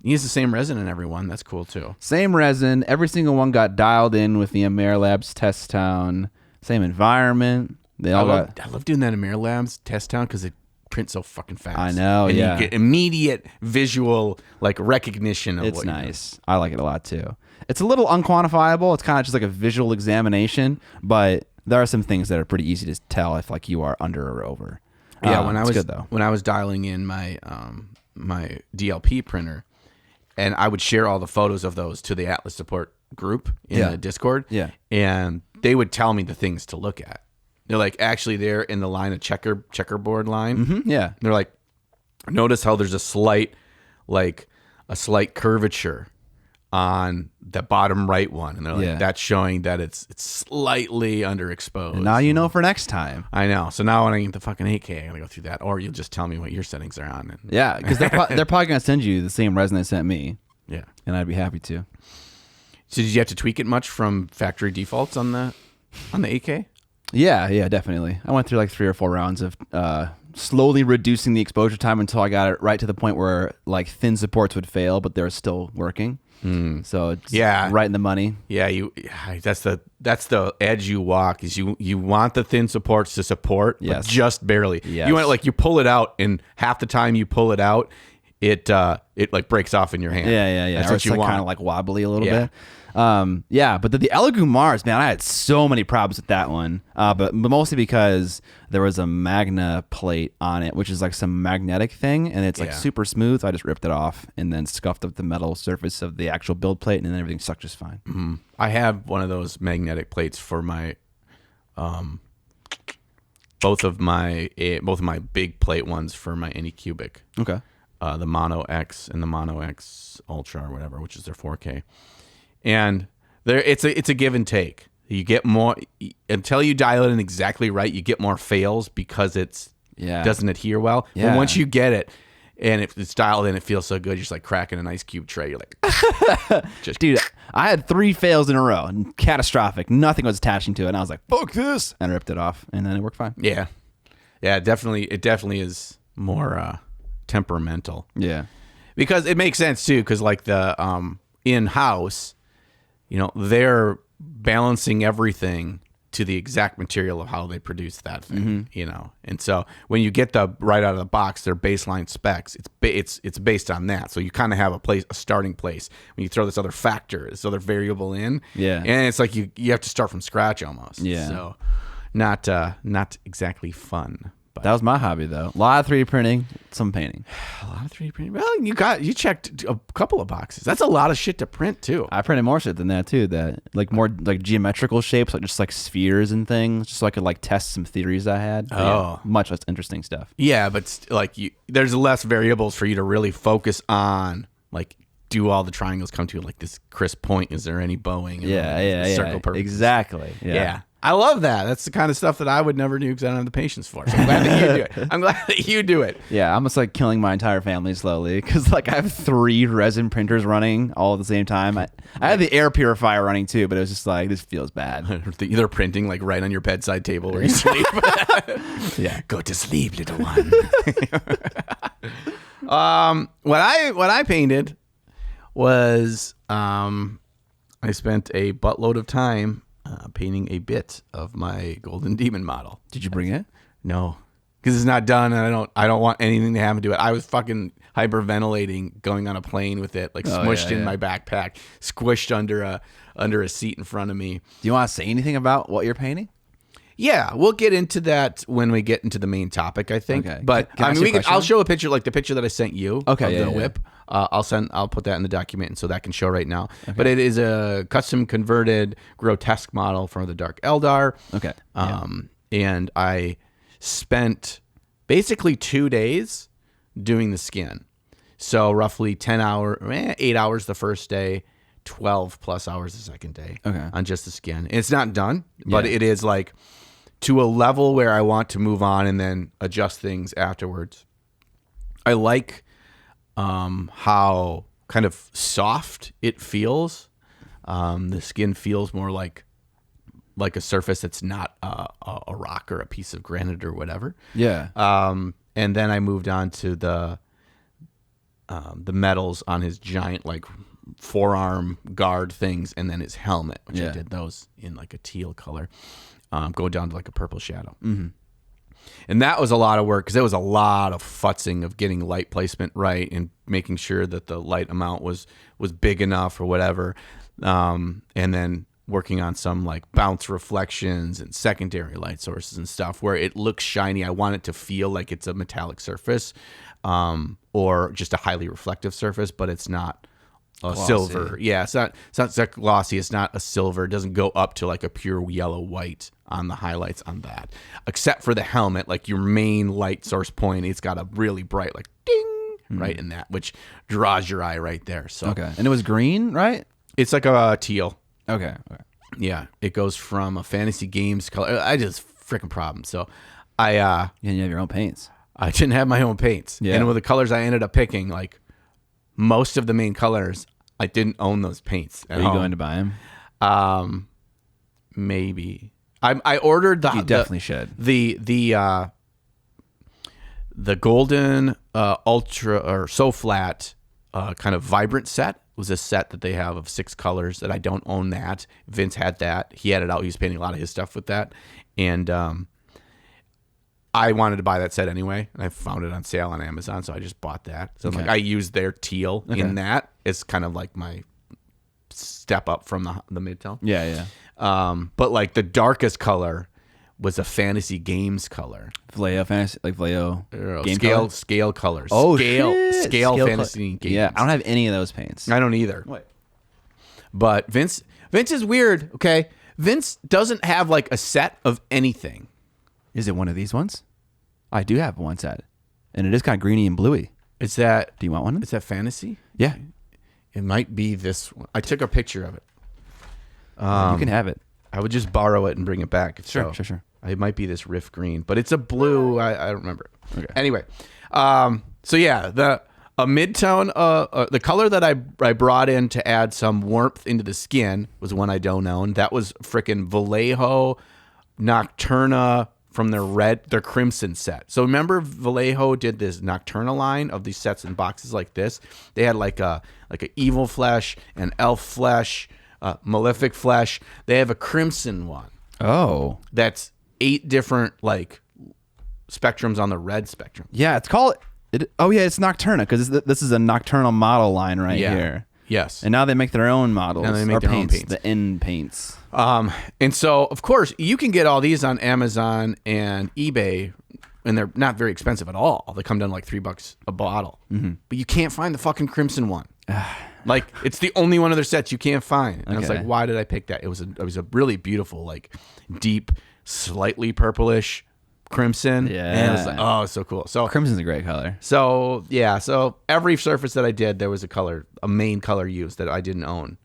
Use the same resin in every one. That's cool too. Same resin. Every single one got dialed in with the Amare Labs Test Town. Same environment. I love doing that in Amare Labs Test Town because it prints so fucking fast. I know, and yeah. you get immediate visual like recognition of it's what nice. I like it a lot too. It's a little unquantifiable. It's kind of just like a visual examination, but there are some things that are pretty easy to tell if like you are under or over. Yeah, when I was dialing in my my DLP printer, and I would share all the photos of those to the Atlas support group in the Discord. Yeah. And they would tell me the things to look at. They're like, actually, they're in the line of checkerboard line. Mm-hmm, yeah. They're like, notice how there's a slight curvature on the bottom right one, and they're like, that's showing that it's slightly underexposed. And now you know for next time. I know. So now when I get the fucking 8K, I gotta go through that, or you'll just tell me what your settings are on. And yeah, because they're probably gonna send you the same resin they sent me. Yeah, and I'd be happy to. So did you have to tweak it much from factory defaults on the 8K? Yeah, definitely. I went through like 3 or 4 rounds of slowly reducing the exposure time until I got it right to the point where like thin supports would fail, but they're still working. So it's right in the money. Yeah, that's the edge you walk, is you want the thin supports to support, but just barely. Yes. You want it like you pull it out, and half the time you pull it out, it like breaks off in your hand. Yeah. That's or what it's you like want. kind of like wobbly a little bit. But the Elegoo Mars, man, I had so many problems with that one. But mostly because there was a Magna plate on it, which is like some magnetic thing, and it's like super smooth. I just ripped it off and then scuffed up the metal surface of the actual build plate, and then everything stuck just fine. Mm-hmm. I have one of those magnetic plates for my, both of my big plate ones for my Anycubic. Okay. The Mono X and the Mono X Ultra or whatever, which is their 4K. And it's a give and take. You get more until you dial it in exactly right. You get more fails because doesn't adhere well. Yeah. But once you get it and it's dialed in, it feels so good. You're just like cracking an ice cube tray. You're like, dude, I had 3 fails in a row, catastrophic. Nothing was attaching to it, and I was like, "Fuck this!" and I ripped it off, and then it worked fine. Yeah, definitely. It definitely is more temperamental. Yeah, because it makes sense too. Because like the in-house, they're balancing everything to the exact material of how they produce that thing, and so when you get the right out of the box, their baseline specs, it's based on that. So you kind of have a starting place. When you throw this other factor, this other variable in, and it's like you have to start from scratch almost. Yeah, so not exactly fun. But that was my hobby, though. A lot of 3D printing, some painting. A lot of 3D printing. Well, you checked a couple of boxes. That's a lot of shit to print too. I printed more shit than that too. That like more like geometrical shapes, like just like spheres and things, just so I could like test some theories I had. But much less interesting stuff. Yeah, but like there's less variables for you to really focus on. Like, do all the triangles come to like this crisp point? Is there any bowing? Yeah. Circle purpose. Exactly. Yeah. I love that. That's the kind of stuff that I would never do because I don't have the patience for. So I'm glad that you do it. I'm glad that you do it. Yeah, I'm just like killing my entire family slowly because like I have 3 resin printers running all at the same time. I have the air purifier running too, but it was just like, this feels bad. They're printing like right on your bedside table where you sleep. Yeah. Go to sleep, little one. What I painted was I spent a buttload of time painting a bit of my Golden Demon model. Did you bring it? No, because it's not done, and I don't want anything to happen to it. I was fucking hyperventilating going on a plane with it, like smushed in my backpack, squished under a seat in front of me. Do you want to say anything about what you're painting? Yeah, we'll get into that when we get into the main topic, I think. Okay. But Can I ask you a question? I'll show a picture, like the picture that I sent you of the whip. I'll put that in the document, and so that can show right now. Okay. But it is a custom converted grotesque model for the Dark Eldar. Okay. And I spent basically 2 days doing the skin. So roughly 8 hours the first day, 12 plus hours the second day on just the skin. And it's not done, but it is like to a level where I want to move on and then adjust things afterwards. I like how kind of soft it feels. The skin feels more like a surface that's not a rock or a piece of granite or whatever. Yeah. And then I moved on to the metals on his giant like forearm guard things, and then his helmet, which I did those in like a teal color, go down to like a purple shadow. Mm-hmm. And that was a lot of work because there was a lot of futzing of getting light placement right and making sure that the light amount was big enough or whatever. And then working on some like bounce reflections and secondary light sources and stuff where it looks shiny. I want it to feel like it's a metallic surface, or just a highly reflective surface, but it's not a silver. Yeah, it's not that glossy. It's not a silver. It doesn't go up to like a pure yellow white on the highlights on that. Except for the helmet, like your main light source point, it's got a really bright like ding right in that, which draws your eye right there. So and it was green, right? It's like a teal. Okay. Yeah, it goes from a fantasy games color. I just freaking problem. So you have your own paints. I didn't have my own paints. Yeah. And with the colors I ended up picking, like most of the main colors, I didn't own those paints. Are you going to buy them? Maybe. I ordered the. You definitely should. The golden ultra or so flat kind of vibrant set was a set that they have of 6 colors that I don't own. That Vince had that. He had it out. He was painting a lot of his stuff with that, and I wanted to buy that set anyway, and I found it on sale on Amazon, so I just bought that. So like I used their teal in that. It's kind of like my step up from the mid-tone. Yeah. But like the darkest color was a fantasy games color. Vallejo fantasy, like Vallejo game scale colors. Oh, scale fantasy games. Yeah, I don't have any of those paints. I don't either. What? But Vince is weird. Okay, Vince doesn't have like a set of anything. Is it one of these ones? I do have one set, and it is kind of greeny and bluey. Is that? Do you want one? Is that fantasy? Yeah, it might be this one. I took a picture of it. You can have it. I would just borrow it and bring it back. Sure. It might be this riff green, but it's a blue. I don't remember. Okay. Anyway, so yeah, a mid-tone, the color that I brought in to add some warmth into the skin was one I don't own. That was frickin' Vallejo Nocturna from their Crimson set. So remember Vallejo did this Nocturna line of these sets in boxes like this. They had like a evil flesh, an elf flesh, malefic flesh. They have a Crimson one. Oh, that's 8 different like spectrums on the red spectrum. Yeah, it's called it. Oh yeah, it's Nocturna because this is a Nocturnal model line right here. Yes. And now they make their own models. Now they make their own paints. The end paints. And so of course you can get all these on Amazon and eBay, and they're not very expensive at all. They come down to like $3 a bottle. Mm-hmm. But you can't find the fucking Crimson one. Like it's the only one of their sets you can't find. And I was like, why did I pick that? It was a really beautiful, like deep, slightly purplish crimson. Yeah. And I was like, oh, it's so cool. So crimson's a great color. So yeah, so every surface that I did, there was a main color used that I didn't own.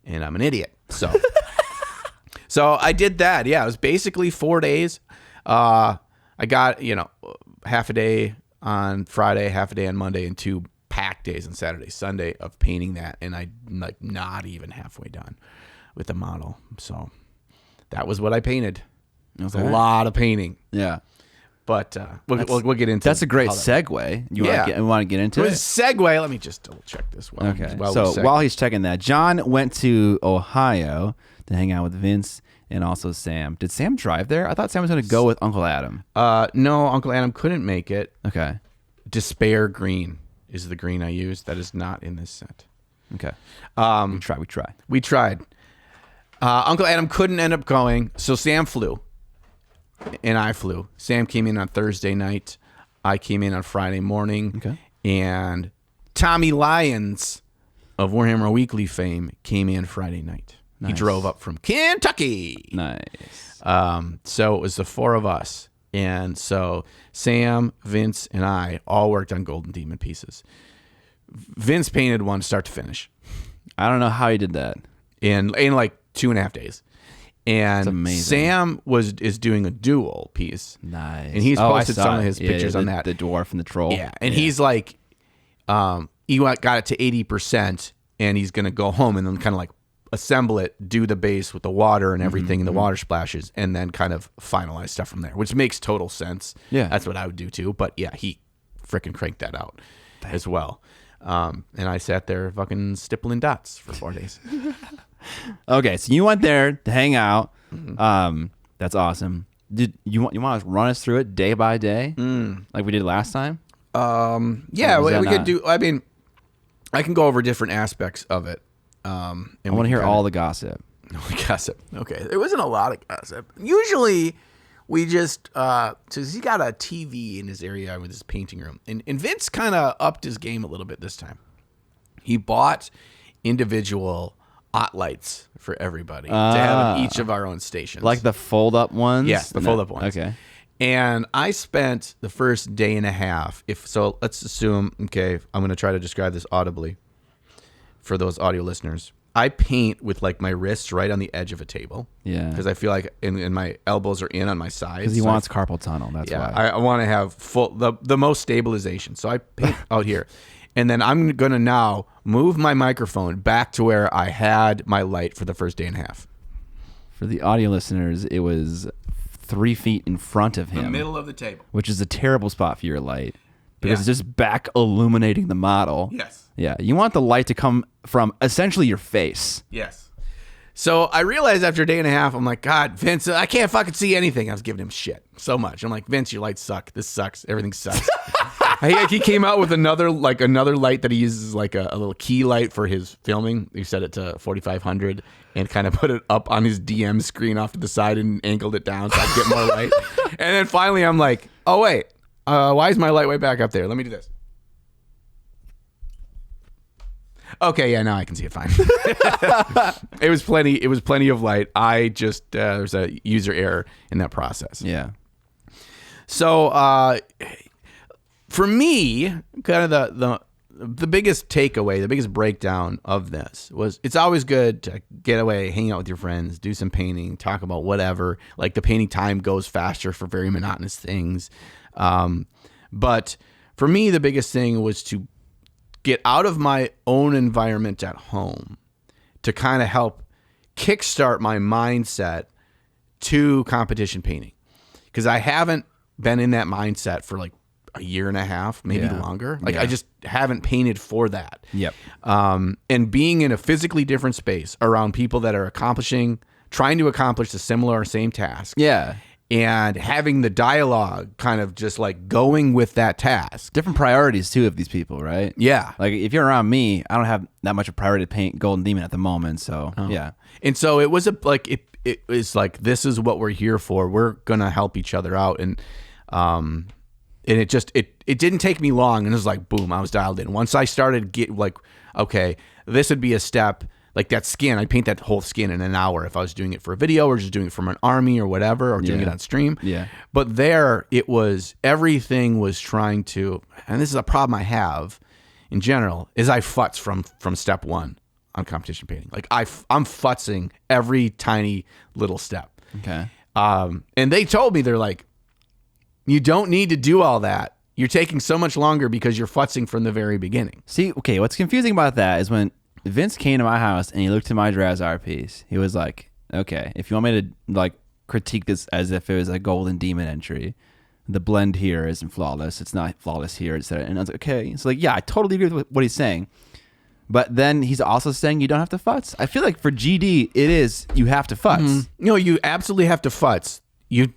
And I'm an idiot. So So I did that. Yeah, it was basically 4 days. I got, half a day on Friday, half a day on Monday, and 2 packed days on Saturday, Sunday of painting that. And I'm like not even halfway done with the model. So that was what I painted. It was a lot of painting. Yeah. But we'll get into that's a great segue. You want to get into it? Segue. Let me just double check this one. Okay. So while he's checking that, John went to Ohio to hang out with Vince and also Sam. Did Sam drive there? I thought Sam was going to go with Uncle Adam. No, Uncle Adam couldn't make it. Okay. Despair green is the green I used. That is not in this set. Okay. We tried. Uncle Adam couldn't end up going, so Sam flew. And I flew. Sam came in on Thursday night. I came in on Friday morning. Okay. And Tommy Lyons of Warhammer Weekly fame came in Friday night. Nice. He drove up from Kentucky. Nice. So it was the 4 of us. And so Sam, Vince, and I all worked on Golden Demon pieces. Vince painted one start to finish. I don't know how he did that. In like 2.5 days. And Sam is doing a dual piece. Nice. And he's posted some of his pictures on that. The dwarf and the troll. Yeah. And he's like, he got it to 80%, and he's going to go home and then kind of like assemble it, do the base with the water and everything and the water splashes, and then kind of finalize stuff from there, which makes total sense. Yeah. That's what I would do too. But yeah, he freaking cranked that out as well. And I sat there fucking stippling dots for 4 days. Okay, so you went there to hang out. That's awesome. Did you want to run us through it day by day, like we did last time? Yeah, we could do. I mean, I can go over different aspects of it. I want to hear all the gossip. Gossip. Okay, there wasn't a lot of gossip. Usually, we just so he got a TV in his area with his painting room, and Vince kind of upped his game a little bit this time. He bought individual lights for everybody to have in each of our own stations. Like the fold-up ones? Yes, the fold-up ones. Okay. And I spent the first day and a half, let's assume, okay, I'm going to try to describe this audibly for those audio listeners. I paint with like my wrists right on the edge of a table. Yeah. Because I feel like and my elbows are in on my sides. Because he wants carpal tunnel, that's why. I want to have the most stabilization. So I paint out here. And then I'm going to now move my microphone back to where I had my light for the first day and a half. For the audio listeners, it was 3 feet in front of him. The middle of the table. Which is a terrible spot for your light. Because it's just back illuminating the model. Yes. Yeah. You want the light to come from essentially your face. Yes. So I realized after a day and a half, I'm like, God, Vince, I can't fucking see anything. I was giving him shit so much. I'm like, Vince, your lights suck. This sucks. Everything sucks. He came out with another light that he uses like a little key light for his filming. He set it to 4500 and kind of put it up on his DM screen off to the side and angled it down so I could get more light. And then finally I'm like, oh wait, why is my light way back up there? Let me do this. Okay, yeah, now I can see it fine. It was plenty of light. I just there's a user error in that process. Yeah. So for me, kind of the biggest takeaway, the biggest breakdown of this was it's always good to get away, hang out with your friends, do some painting, talk about whatever. Like the painting time goes faster for very monotonous things. But for me, the biggest thing was to get out of my own environment at home to kind of help kickstart my mindset to competition painting. Because I haven't been in that mindset for like a year and a half, maybe longer. Like I just haven't painted for that. Yep. And being in a physically different space around people that are trying to accomplish a similar or same task. Yeah. And having the dialogue kind of just like going with that task. Different priorities too of these people, right? Yeah. Like if you're around me, I don't have that much of a priority to paint Golden Demon at the moment. So yeah. And so it was it was like, this is what we're here for. We're going to help each other out. And it just, it didn't take me long. And it was like, boom, I was dialed in. Once I started okay, this would be a step. Like that skin, I'd paint that whole skin in an hour if I was doing it for a video or just doing it from an army or whatever, or doing it on stream. Yeah. But there, it was, everything was trying to, and this is a problem I have in general, is I futz from step one. on competition painting. Like I'm futzing every tiny little step. Okay. And they told me, they're like, you don't need to do all that. You're taking so much longer because you're futzing from the very beginning. See, okay, what's confusing about that is when Vince came to my house and he looked at my Drazar piece, he was like, okay, if you want me to like critique this as if it was a golden demon entry, the blend here isn't flawless. It's not flawless here, etc. And I was like, okay. So like, yeah, I totally agree with what he's saying. But then he's also saying you don't have to futz. I feel like for GD, it is you have to futz. Mm-hmm. No, you absolutely have to futz. You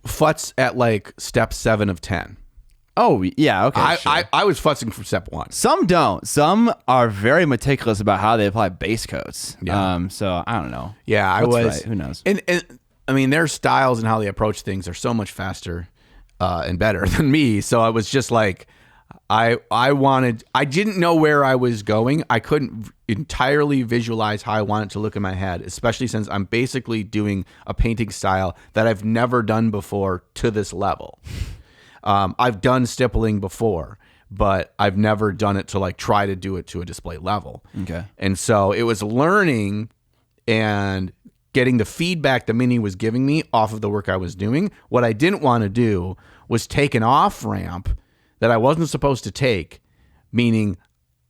futz at like step 7 of 10. Oh, yeah, okay. Sure. I was futzing from step 1. Some don't. Some are very meticulous about how they apply base coats. Yeah. So I don't know. Yeah, I was. Right? Who knows? And I mean, their styles and how they approach things are so much faster and better than me. So I was just like, I didn't know where I was going. I couldn't entirely visualize how I wanted to look in my head, especially since I'm basically doing a painting style that I've never done before to this level. I've done stippling before, but I've never done it to like try to do it to a display level. Okay. And so it was learning and getting the feedback the Mini was giving me off of the work I was doing. What I didn't want to do was take an off ramp that I wasn't supposed to take, meaning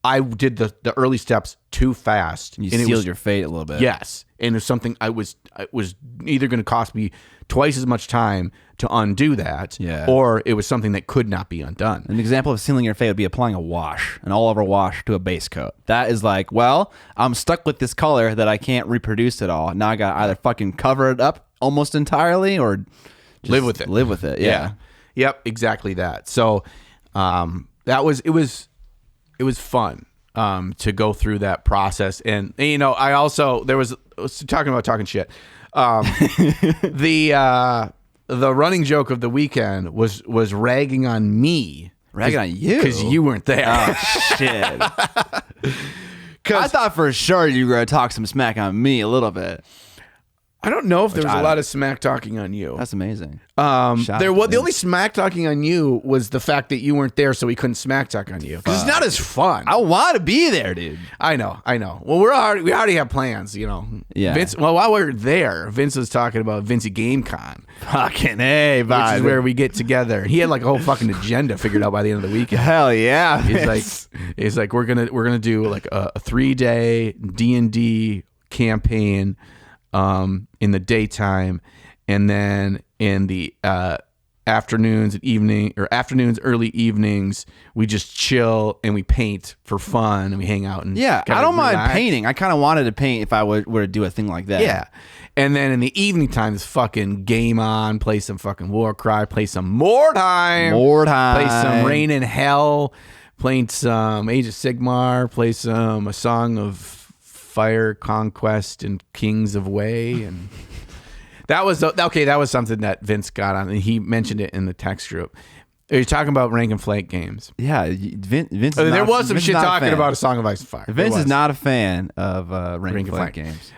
I did the early steps too fast. You sealed your fate a little bit. Yes. And it was something it was either going to cost me twice as much time to undo that, or it was something that could not be undone. An example of sealing your fate would be applying a wash, an all-over wash to a base coat. That is like, well, I'm stuck with this color that I can't reproduce at all. Now I got to either fucking cover it up almost entirely or just live with it. Live with it, yeah. Yep, exactly that. So it was fun to go through that process. And you know, I was talking about talking shit. The running joke of the weekend was ragging on me. Ragging on you? Because you weren't there. Oh, shit. I thought for sure you were going to talk some smack on me a little bit. I don't know if there was a lot of smack talking on you. That's amazing. The only smack talking on you was the fact that you weren't there, so we couldn't smack talk on you. Because it's not as fun. I want to be there, dude. I know. Well, we already have plans, you know. Yeah. Vince. Well, while we were there, Vince was talking about Vincey GameCon. Fucking hey, which is where we get together. He had like a whole fucking agenda figured out by the end of the weekend. Hell yeah. He's like, we're gonna do like a 3-day D&D campaign. In the daytime, and then in the afternoons, early evenings, we just chill and we paint for fun and we hang out and I don't mind painting. I kind of wanted to paint if I were to do a thing like that. Yeah, and then in the evening time, it's fucking game on. Play some fucking Warcry. Play some More Time. Play some Rain in Hell. Play some Age of Sigmar. Play a Song of Fire, Conquest, and Kings of Way, and that was something that Vince got on, and he mentioned it in the text group. You're talking about rank and flank games. Yeah, Vince. There was some shit talking about A Song of Ice and Fire. Vince is not a fan of rank and flank games.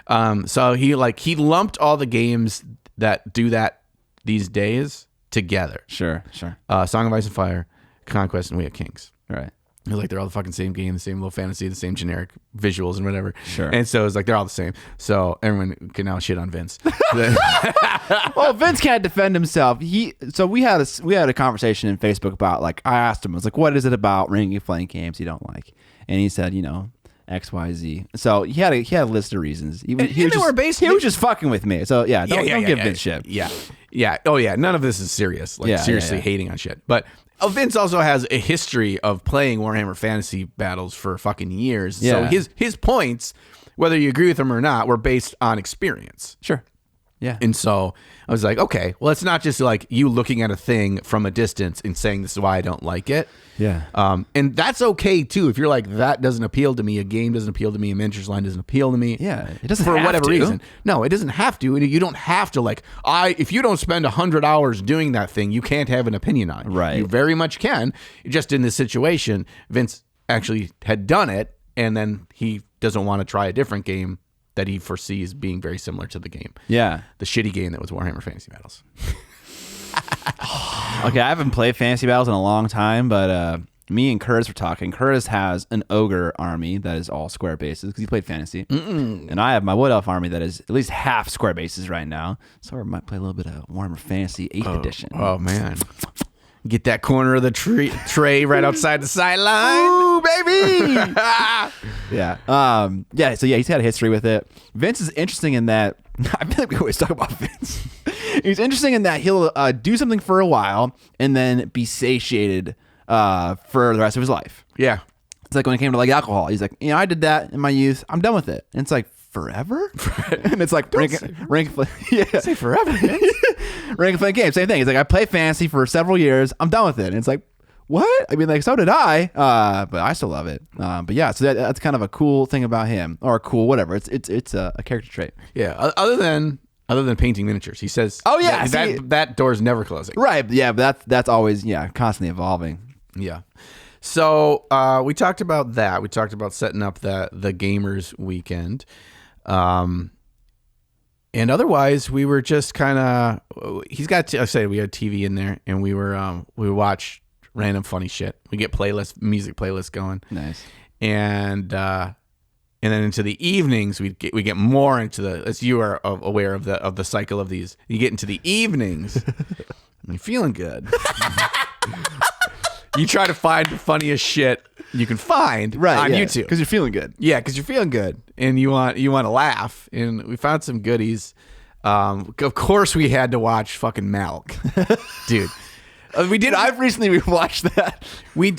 So he lumped all the games that do that these days together. Sure. Song of Ice and Fire, Conquest, and We Have Kings. Right. It's like they're all the fucking same game, the same little fantasy, the same generic visuals and whatever. Sure. And so it's like they're all the same. So everyone can now shit on Vince. Well, Vince can't defend himself. We had a conversation in Facebook about, like, I asked him, I was like, what is it about rank and flank games you don't like? And he said, X, Y, Z. So he had a list of reasons. He was just fucking with me. So don't give Vince shit. Yeah. Oh yeah. None of this is serious. Like seriously hating on shit. But Vince also has a history of playing Warhammer Fantasy battles for fucking years. Yeah. So his points, whether you agree with them or not, were based on experience. Sure. Yeah. And so I was like, okay, well, it's not just like you looking at a thing from a distance and saying this is why I don't like it. Yeah. And that's okay too. If you're like, that doesn't appeal to me, a game doesn't appeal to me, a miniatures line doesn't appeal to me. Yeah. It doesn't for have whatever to. reason. No, it doesn't have to. You don't have to if you don't spend 100 hours doing that thing, you can't have an opinion on it. Right. You very much can. Just in this situation, Vince actually had done it, and then he doesn't want to try a different game that he foresees being very similar to the game. Yeah. The shitty game that was Warhammer Fantasy Battles. Okay, I haven't played Fantasy Battles in a long time, but me and Curtis were talking. Curtis has an ogre army that is all square bases because he played fantasy. And I have my wood elf army that is at least half square bases right now. So I might play a little bit of Warhammer Fantasy 8th edition. Oh, man. Get that corner of the tray right outside the sideline. Ooh, baby! Yeah. So he's had a history with it. Vince is interesting in that. I feel like we always talk about Vince. He's interesting in that he'll do something for a while and then be satiated for the rest of his life. Yeah. It's like when it came to like alcohol. He's like, I did that in my youth. I'm done with it. And it's like, forever? And it's like rank say forever. Rank and play game, same thing. He's like, I play fantasy for several years. I'm done with it. And it's like, what? I mean, like, so did I. But I still love it. But yeah, so that's kind of a cool thing about him, or a cool whatever. It's a character trait. Yeah. Other than painting miniatures, he says. Oh yeah, that door's never closing. Right. Yeah, but that's always constantly evolving. Yeah. So we talked about that. We talked about setting up the gamers weekend. And otherwise, we were just kind of. He's got. I say we had TV in there, and we watch random funny shit. We get music playlists going. Nice. And then into the evenings, we get more into the. As you are aware of the cycle of these, you get into the evenings. And you're feeling good. You try to find the funniest shit you can find on YouTube because you're feeling good. Yeah, because you're feeling good and you want to laugh. And we found some goodies. Of course, we had to watch fucking Malk, dude. We did. I've recently rewatched that. We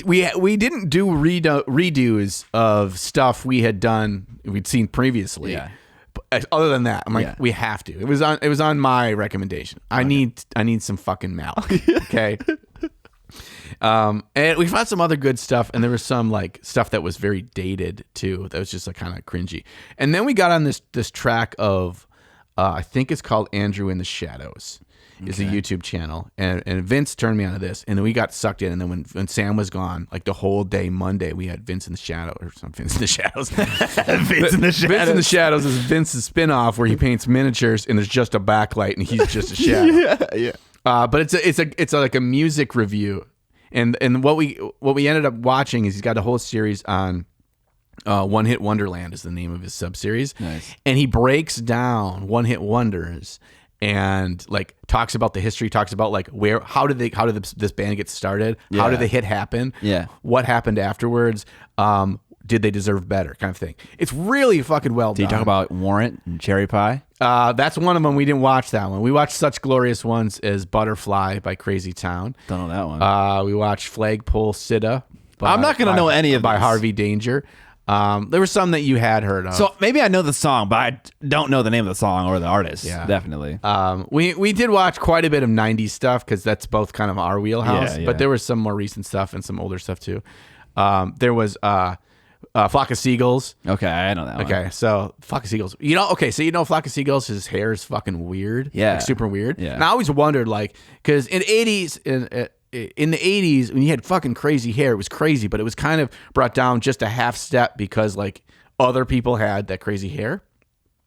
didn't do redos of stuff we'd seen previously. Yeah. But other than that, I'm like, we have to. It was on my recommendation. I need some fucking Malk. Okay. And we found some other good stuff, and there was some like stuff that was very dated too. That was just like kind of cringy. And then we got on this track of, I think it's called Andrew in the Shadows. It's a YouTube channel, and Vince turned me onto this, and then we got sucked in. And then when Sam was gone, like the whole day Monday, we had Vince in the Shadows or something. Vince in the Shadows. Vince in the Shadows. Vince in the Shadows is Vince's spinoff where he paints miniatures, and there's just a backlight, and he's just a shadow. Yeah. But it's like a music review. And what we ended up watching is he's got a whole series on One Hit Wonderland is the name of his sub-series. Nice. And he breaks down one hit wonders and like talks about the history, talks about like how did this band get started? Yeah. How did the hit happen? Yeah. What happened afterwards? Did they deserve better? Kind of thing. It's really fucking well done. Did you talk about Warrant and Cherry Pie? That's one of them. We didn't watch that one. We watched such glorious ones as Butterfly by Crazy Town. Don't know that one. We watched Flagpole Sitta. I'm not going to know any of by these. Harvey Danger. There were some that you had heard of. So maybe I know the song, but I don't know the name of the song or the artist. Yeah. Definitely. We did watch quite a bit of 90s stuff because that's both kind of our wheelhouse. Yeah. But there was some more recent stuff and some older stuff too. There was Flock of Seagulls. Okay, I know that one. Okay, so Flock of Seagulls. Flock of Seagulls, his hair is fucking weird. Yeah. Like, super weird. Yeah. And I always wondered, like, because in the 80s, when you had fucking crazy hair, it was crazy, but it was kind of brought down just a half step because, like, other people had that crazy hair.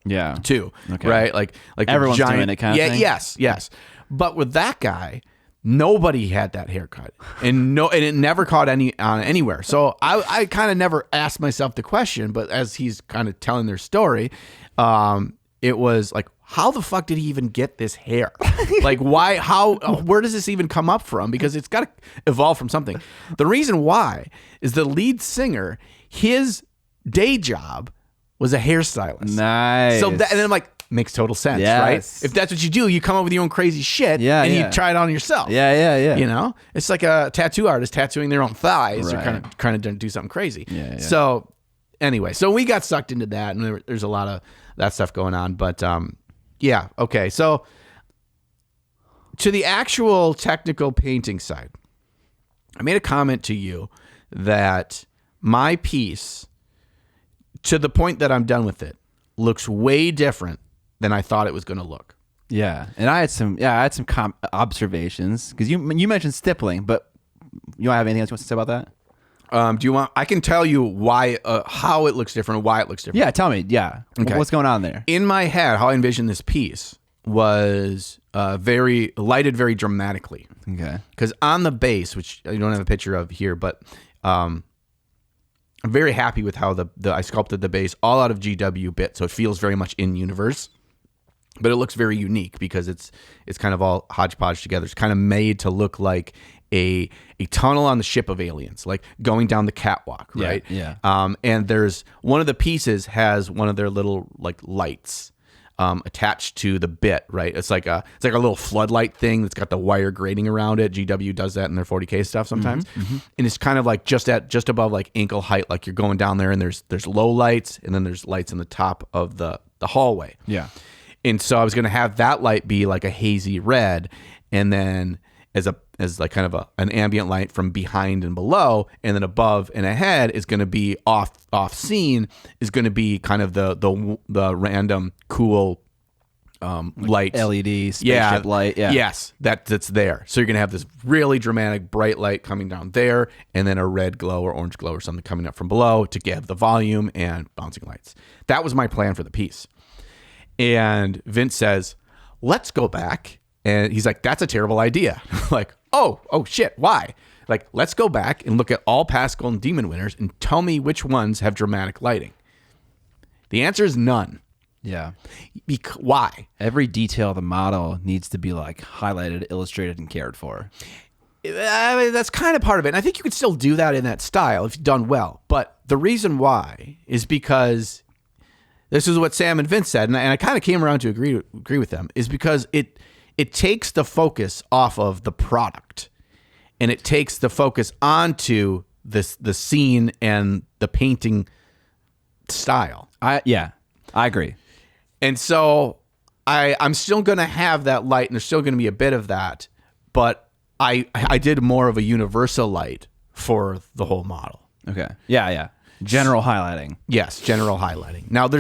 Yeah. Too. Okay. Right? Like everyone's giant, doing it kind of thing? Yes. But with that guy, nobody had that haircut, and it never caught anywhere. So I kind of never asked myself the question, but as he's kind of telling their story, it was like, how the fuck did he even get this hair? Like, why? How? Where does this even come up from? Because it's got to evolve from something. The reason why is the lead singer, his day job was a hairstylist. Nice. So and then I'm like, makes total sense, Yes. right? If that's what you do, you come up with your own crazy shit, and you try it on yourself. Yeah. You know, it's like a tattoo artist tattooing their own thighs. Right. They're kind of do something crazy. Yeah. So anyway, so we got sucked into that, and there's a lot of that stuff going on. But yeah, okay. So to the actual technical painting side, I made a comment to you that my piece, to the point that I'm done with it, looks way different than I thought it was going to look. Yeah, and I had some observations because you mentioned stippling, but you don't have anything else you want to say about that? Do you want? I can tell you why, how it looks different, why it looks different. Yeah, tell me. Yeah, Okay. What's going on there? In my head, how I envisioned this piece was very lighted very dramatically. Okay. Because on the base, which I don't have a picture of here, but I'm very happy with how I sculpted the base all out of GW bit, so it feels very much in universe. But it looks very unique because it's kind of all hodgepodge together. It's kind of made to look like a tunnel on the ship of aliens, like going down the catwalk, right? Yeah. And there's one of the pieces has one of their little like lights attached to the bit, right? It's like a little floodlight thing that's got the wire grating around it. GW does that in their 40K stuff sometimes, and it's kind of like just above like ankle height, like you're going down there, and there's low lights, and then there's lights in the top of the hallway. Yeah. And so I was going to have that light be like a hazy red, and then as like kind of an ambient light from behind and below, and then above and ahead is going to be off scene, is going to be kind of the random cool light, LED spaceship light. Yeah. Yes, that's there. So you're going to have this really dramatic bright light coming down there, and then a red glow or orange glow or something coming up from below to give the volume and bouncing lights. That was my plan for the piece. And Vince says, let's go back. And he's like, that's a terrible idea. Like, oh shit, why? Like, let's go back and look at all past Golden Demon winners and tell me which ones have dramatic lighting. The answer is none. Yeah. Why? Every detail of the model needs to be like highlighted, illustrated, and cared for. I mean, that's kind of part of it. And I think you could still do that in that style if you've done well. But the reason why is because this is what Sam and Vince said, and I kind of came around to agree with them, is because it takes the focus off of the product, and it takes the focus onto the scene and the painting style. I agree. And so I'm still going to have that light, and there's still going to be a bit of that, but I did more of a universal light for the whole model. Okay. Yeah. General highlighting. Yes, general highlighting. Now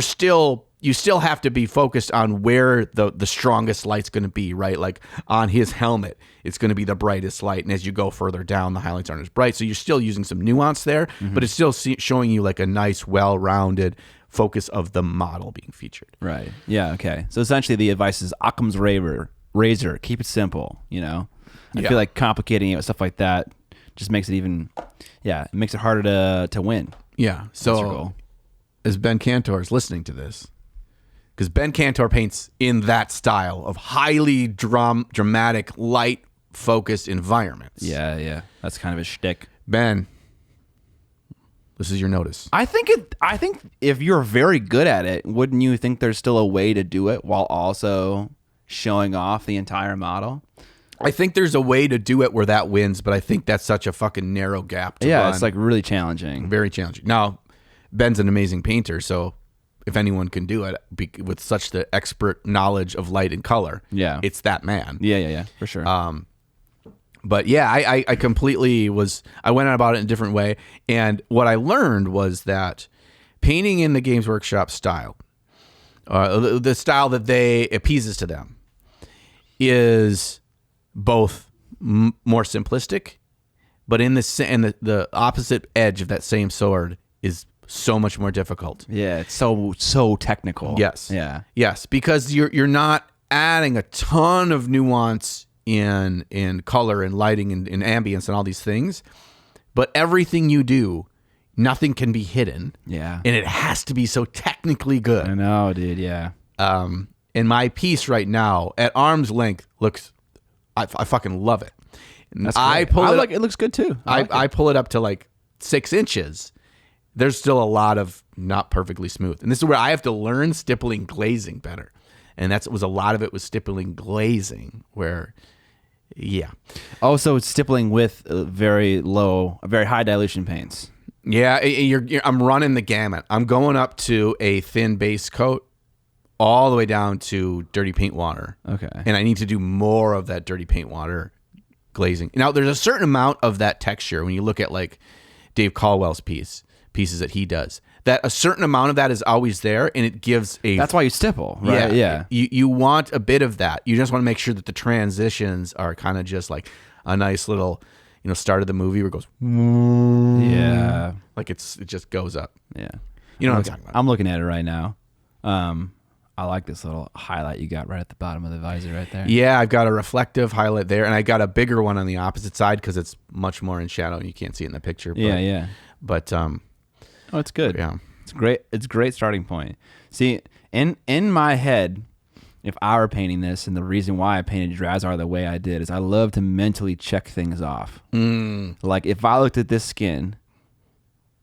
you still have to be focused on where the strongest light's going to be, right? Like on his helmet, it's going to be the brightest light, and as you go further down, the highlights aren't as bright. So you're still using some nuance there, but it's still showing you like a nice, well-rounded focus of the model being featured. Right. Yeah. Okay. So essentially, the advice is Occam's razor. Keep it simple. You know, I feel like complicating it with stuff like that just makes it it makes it harder to win. Yeah. So as Ben Cantor is listening to this, because Ben Cantor paints in that style of highly dramatic, light-focused environments. Yeah. That's kind of a shtick. Ben, this is your notice. I think if you're very good at it, wouldn't you think there's still a way to do it while also showing off the entire model? I think there's a way to do it where that wins, but I think that's such a fucking narrow gap to run. It's like really challenging. Very challenging. Now, Ben's an amazing painter, so if anyone can do it with such the expert knowledge of light and color, it's that man. Yeah, for sure. But yeah, I completely I went about it in a different way, and what I learned was that painting in the Games Workshop style, the style that they appeases to them, is both more simplistic, but in the opposite edge of that same sword is so much more difficult. Yeah, it's so technical. Yes. Yeah. Yes, because you're not adding a ton of nuance in color and lighting and in ambience and all these things, but everything you do, nothing can be hidden. Yeah. And it has to be so technically good. I know, dude. Yeah. And my piece right now at arm's length looks, I fucking love it. That's great. It looks good too. I pull it up to like 6 inches. There's still a lot of not perfectly smooth. And this is where I have to learn stippling glazing better. And a lot of it was stippling glazing where, yeah. Oh, so it's stippling with very high dilution paints. Yeah, I'm running the gamut. I'm going up to a thin base coat all the way down to dirty paint water. Okay. And I need to do more of that dirty paint water glazing. Now, there's a certain amount of that texture when you look at like Dave Caldwell's pieces that he does, that a certain amount of that is always there, and it gives that's why you stipple, right? Yeah. You want a bit of that. You just want to make sure that the transitions are kind of just like a nice little, start of the movie where it goes, like it just goes up. Yeah. You know what I'm talking about. I'm looking at it right now. I like this little highlight you got right at the bottom of the visor right there. Yeah, I've got a reflective highlight there, and I got a bigger one on the opposite side because it's much more in shadow and you can't see it in the picture. But, Yeah. But oh, it's good. Yeah, it's great. It's a great starting point. See, in my head, if I were painting this, and the reason why I painted Drazar the way I did is I love to mentally check things off. Like if I looked at this skin,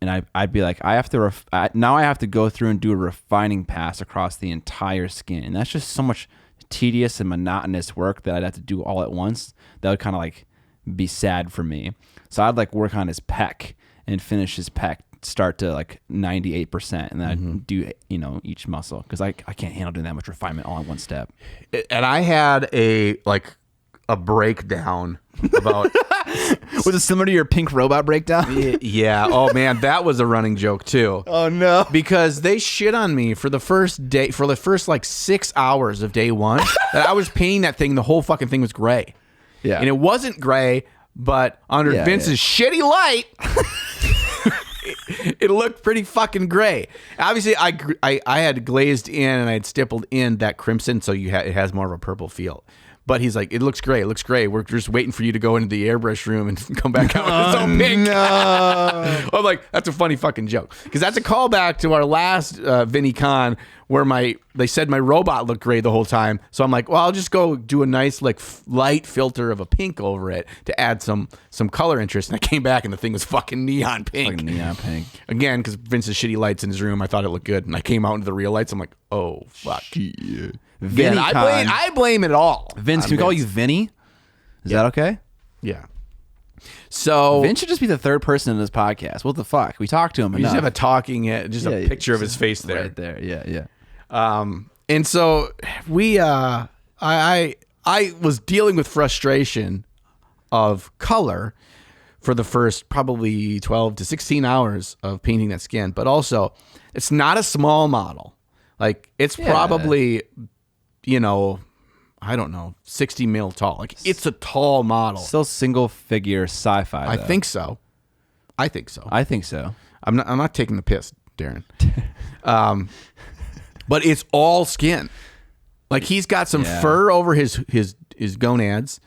and I'd be like, I have to go through and do a refining pass across the entire skin, and that's just so much tedious and monotonous work that I'd have to do all at once. That would kind of like be sad for me. So I'd like work on his pec and finish his pec, start to like 98%, and then I'd do each muscle because I can't handle doing that much refinement all in one step. And I had a breakdown about. Was it similar to your pink robot breakdown? Yeah. Oh man, that was a running joke too. Oh no. Because they shit on me for the first like 6 hours of day one. That I was painting that thing. The whole fucking thing was gray. Yeah. And it wasn't gray, but under Vince's shitty light, it looked pretty fucking gray. Obviously, I had glazed in and I had stippled in that crimson, so it has more of a purple feel. But he's like, it looks great. It looks great. We're just waiting for you to go into the airbrush room and come back out with its own pink. No. I'm like, that's a funny fucking joke. Because that's a callback to our last Vinny Con where they said my robot looked gray the whole time. So I'm like, well, I'll just go do a nice like light filter of a pink over it to add some color interest. And I came back and the thing was fucking neon pink. Fucking neon pink. Again, because Vince's shitty lights in his room, I thought it looked good. And I came out into the real lights. I'm like, oh, fuck. Shit. Vinny, I blame it all. Vince, can we call you Vinny? Is that okay? Yeah. So Vince should just be the third person in this podcast. What the fuck? We talked to him. You just have a talking, just a picture of his face there. Right there. Yeah. And so I was dealing with frustration of color for the first probably 12 to 16 hours of painting that skin, but also it's not a small model. Like it's probably, I don't know, 60 mil tall. Like it's a tall model. Still single figure sci-fi. I think so. I think so. I'm not taking the piss, Darren. But it's all skin. Like he's got some fur over his gonads.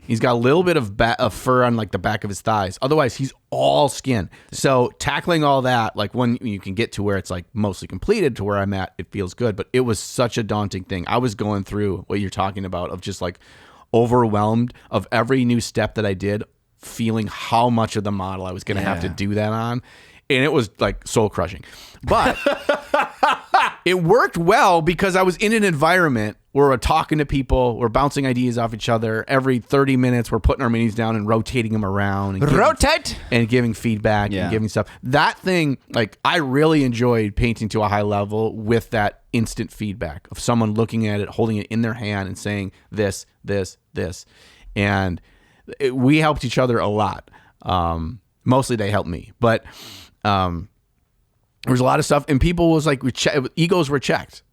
He's got a little bit of fur on like the back of his thighs. Otherwise, he's all skin. So tackling all that, like when you can get to where it's like mostly completed to where I'm at, it feels good. But it was such a daunting thing. I was going through what you're talking about of just like overwhelmed of every new step that I did, feeling how much of the model I was going to have to do that on. And it was like soul crushing. But it worked well because I was in an environment where we're talking to people, we're bouncing ideas off each other. Every 30 minutes, we're putting our minis down and rotating them around. And giving feedback and giving stuff. That thing, like, I really enjoyed painting to a high level with that instant feedback of someone looking at it, holding it in their hand and saying this, this, this. And we helped each other a lot. Mostly they helped me. But there was a lot of stuff. And people was like, egos were checked.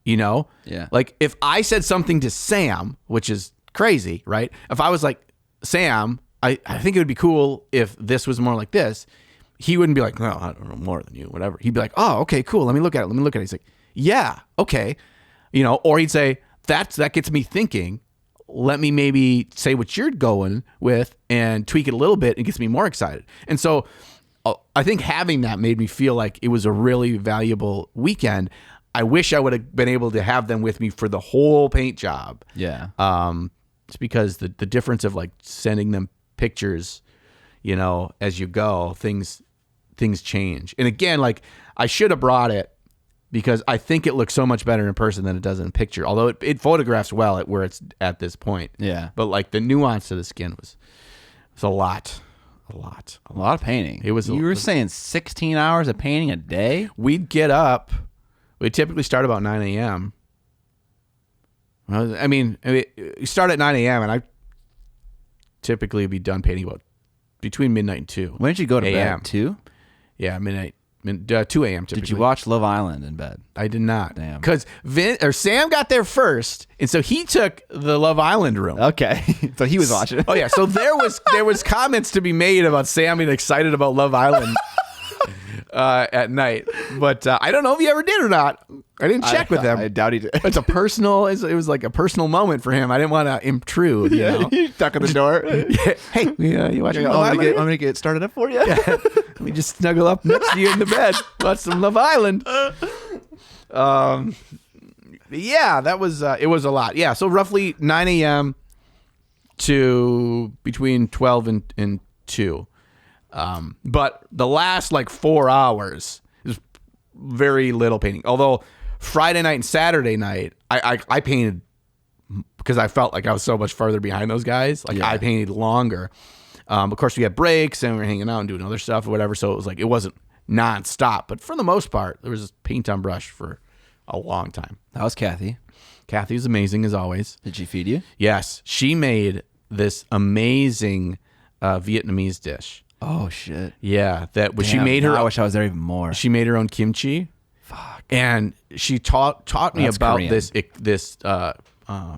Yeah. Like if I said something to Sam, which is crazy, right? If I was like, Sam, I think it would be cool if this was more like this. He wouldn't be like, no, I don't know more than you, whatever. He'd be like, oh, okay, cool. Let me look at it. He's like, yeah, okay. Or he'd say, that gets me thinking. Let me maybe say what you're going with and tweak it a little bit and gets me more excited. And so I think having that made me feel like it was a really valuable weekend. I wish I would have been able to have them with me for the whole paint job. Yeah. It's because the difference of like sending them pictures, as you go, things change. And again, like I should have brought it because I think it looks so much better in person than it does in picture. Although it photographs well at where it's at this point. Yeah. But like the nuance of the skin was a lot. A lot of painting. You were saying 16 hours of painting a day? We'd get up. We typically start about 9 a.m. Well, I mean, we start at 9 a.m. and I typically be done painting about between midnight and 2. When did you go to bed? 2? Yeah, midnight. 2 a.m. typically. Did you watch Love Island in bed? I did not. Damn. Because Sam got there first, and so he took the Love Island room. Okay. So he was watching. Oh yeah. So there was comments to be made about Sam being excited about Love Island at night, but I don't know if he ever did or not. I didn't check with him. I doubt he did. It's a personal. It was like a personal moment for him. I didn't want to intrude. You know, You stuck at the door. hey, you watching? I'm gonna get started up for you. Let me just snuggle up next to you in the bed. Watch some Love Island. Yeah, that was it was a lot. Yeah, so roughly 9 a.m. to between 12 and 2. But the last like 4 hours is very little painting. Although Friday night and Saturday night, I painted because I felt like I was so much farther behind those guys. Like I painted longer. Of course, we had breaks and we were hanging out and doing other stuff or whatever. So it was like it wasn't nonstop. But for the most part, there was paint on brush for a long time. How's Kathy? Kathy was amazing as always. Did she feed you? Yes, she made this amazing Vietnamese dish. Oh shit! Yeah, she Damn, made her. I wish I was there even more. She made her own kimchi. Fuck. And she taught me That's about Korean. this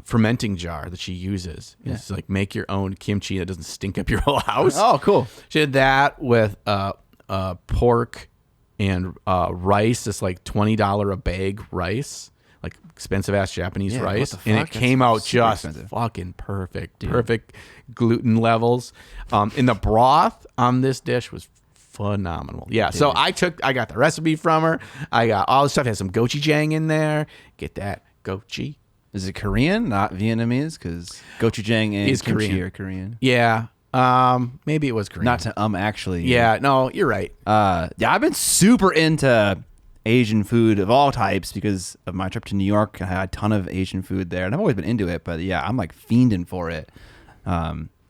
fermenting jar that she uses. It's like make your own kimchi that doesn't stink up your whole house. Oh, cool. She did that with pork and rice. It's like $20 a bag rice, like expensive ass Japanese Yeah, rice, what the and fuck? it came out That's super just expensive. fucking perfect. Perfect gluten levels. In the broth on this dish was phenomenal. Yeah, so I got the recipe from her. I got all the stuff. Had some gochujang in there. Get that gochi. Is it Korean, not Vietnamese? Because gochujang and It's kimchi Korean. are Korean. Yeah. Maybe it was Korean. Not to actually. Yeah. No, you're right. Yeah, I've been super into Asian food of all types because of my trip to New York. I had a ton of Asian food there, and I've always been into it. But yeah, I'm like fiending for it.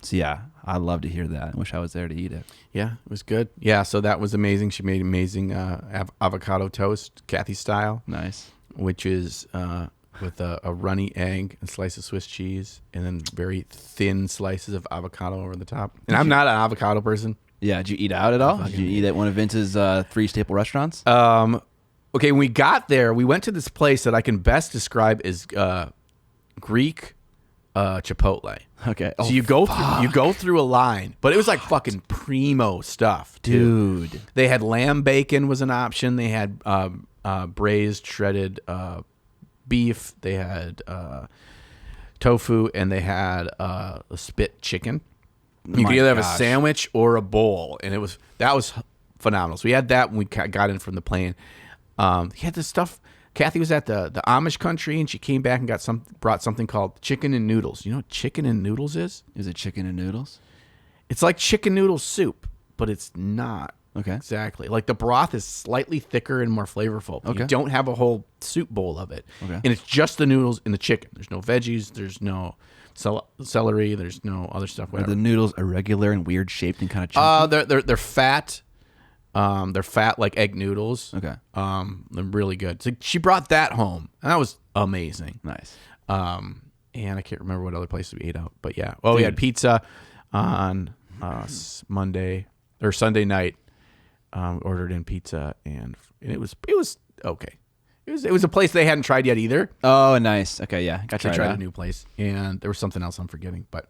So yeah, I'd love to hear that. I wish I was there to eat it. Yeah, it was good. Yeah, so that was amazing. She made amazing avocado toast, Kathy style, Nice. which is with a runny egg, a slice of Swiss cheese, and then very thin slices of avocado over the top. And I'm not an avocado person. Yeah, did you eat out at all? Did you eat at one of Vince's 3 staple restaurants? Okay, when we got there, we went to this place that I can best describe as Greek Chipotle. Okay. So you go through a line, but it was like fucking primo stuff, too. Dude. They had lamb bacon was an option. They had braised shredded beef. They had tofu, and they had a spit chicken. You could either have a sandwich or a bowl, and that was phenomenal. So we had that when we got in from the plane. He had this stuff. Kathy was at the Amish country, and she came back and brought something called chicken and noodles. You know what chicken and noodles is? Is it chicken and noodles? It's like chicken noodle soup, but it's not. Okay. Exactly. Like the broth is slightly thicker and more flavorful. Okay. You don't have a whole soup bowl of it. Okay. And it's just the noodles and the chicken. There's no veggies. There's no celery. There's no other stuff. Are Whatever. the noodles irregular and weird shaped and kind of chunky? They're fat. They're fat like egg noodles. Okay. They're really good. So she brought that home, and that was amazing. Nice. And I can't remember what other places we ate out, but yeah. Oh, we had pizza on Monday or Sunday night. Ordered in pizza, and it was okay. It was a place they hadn't tried yet either. Oh, nice. Okay, yeah. Got to They try tried a new place, and there was something else I'm forgetting. But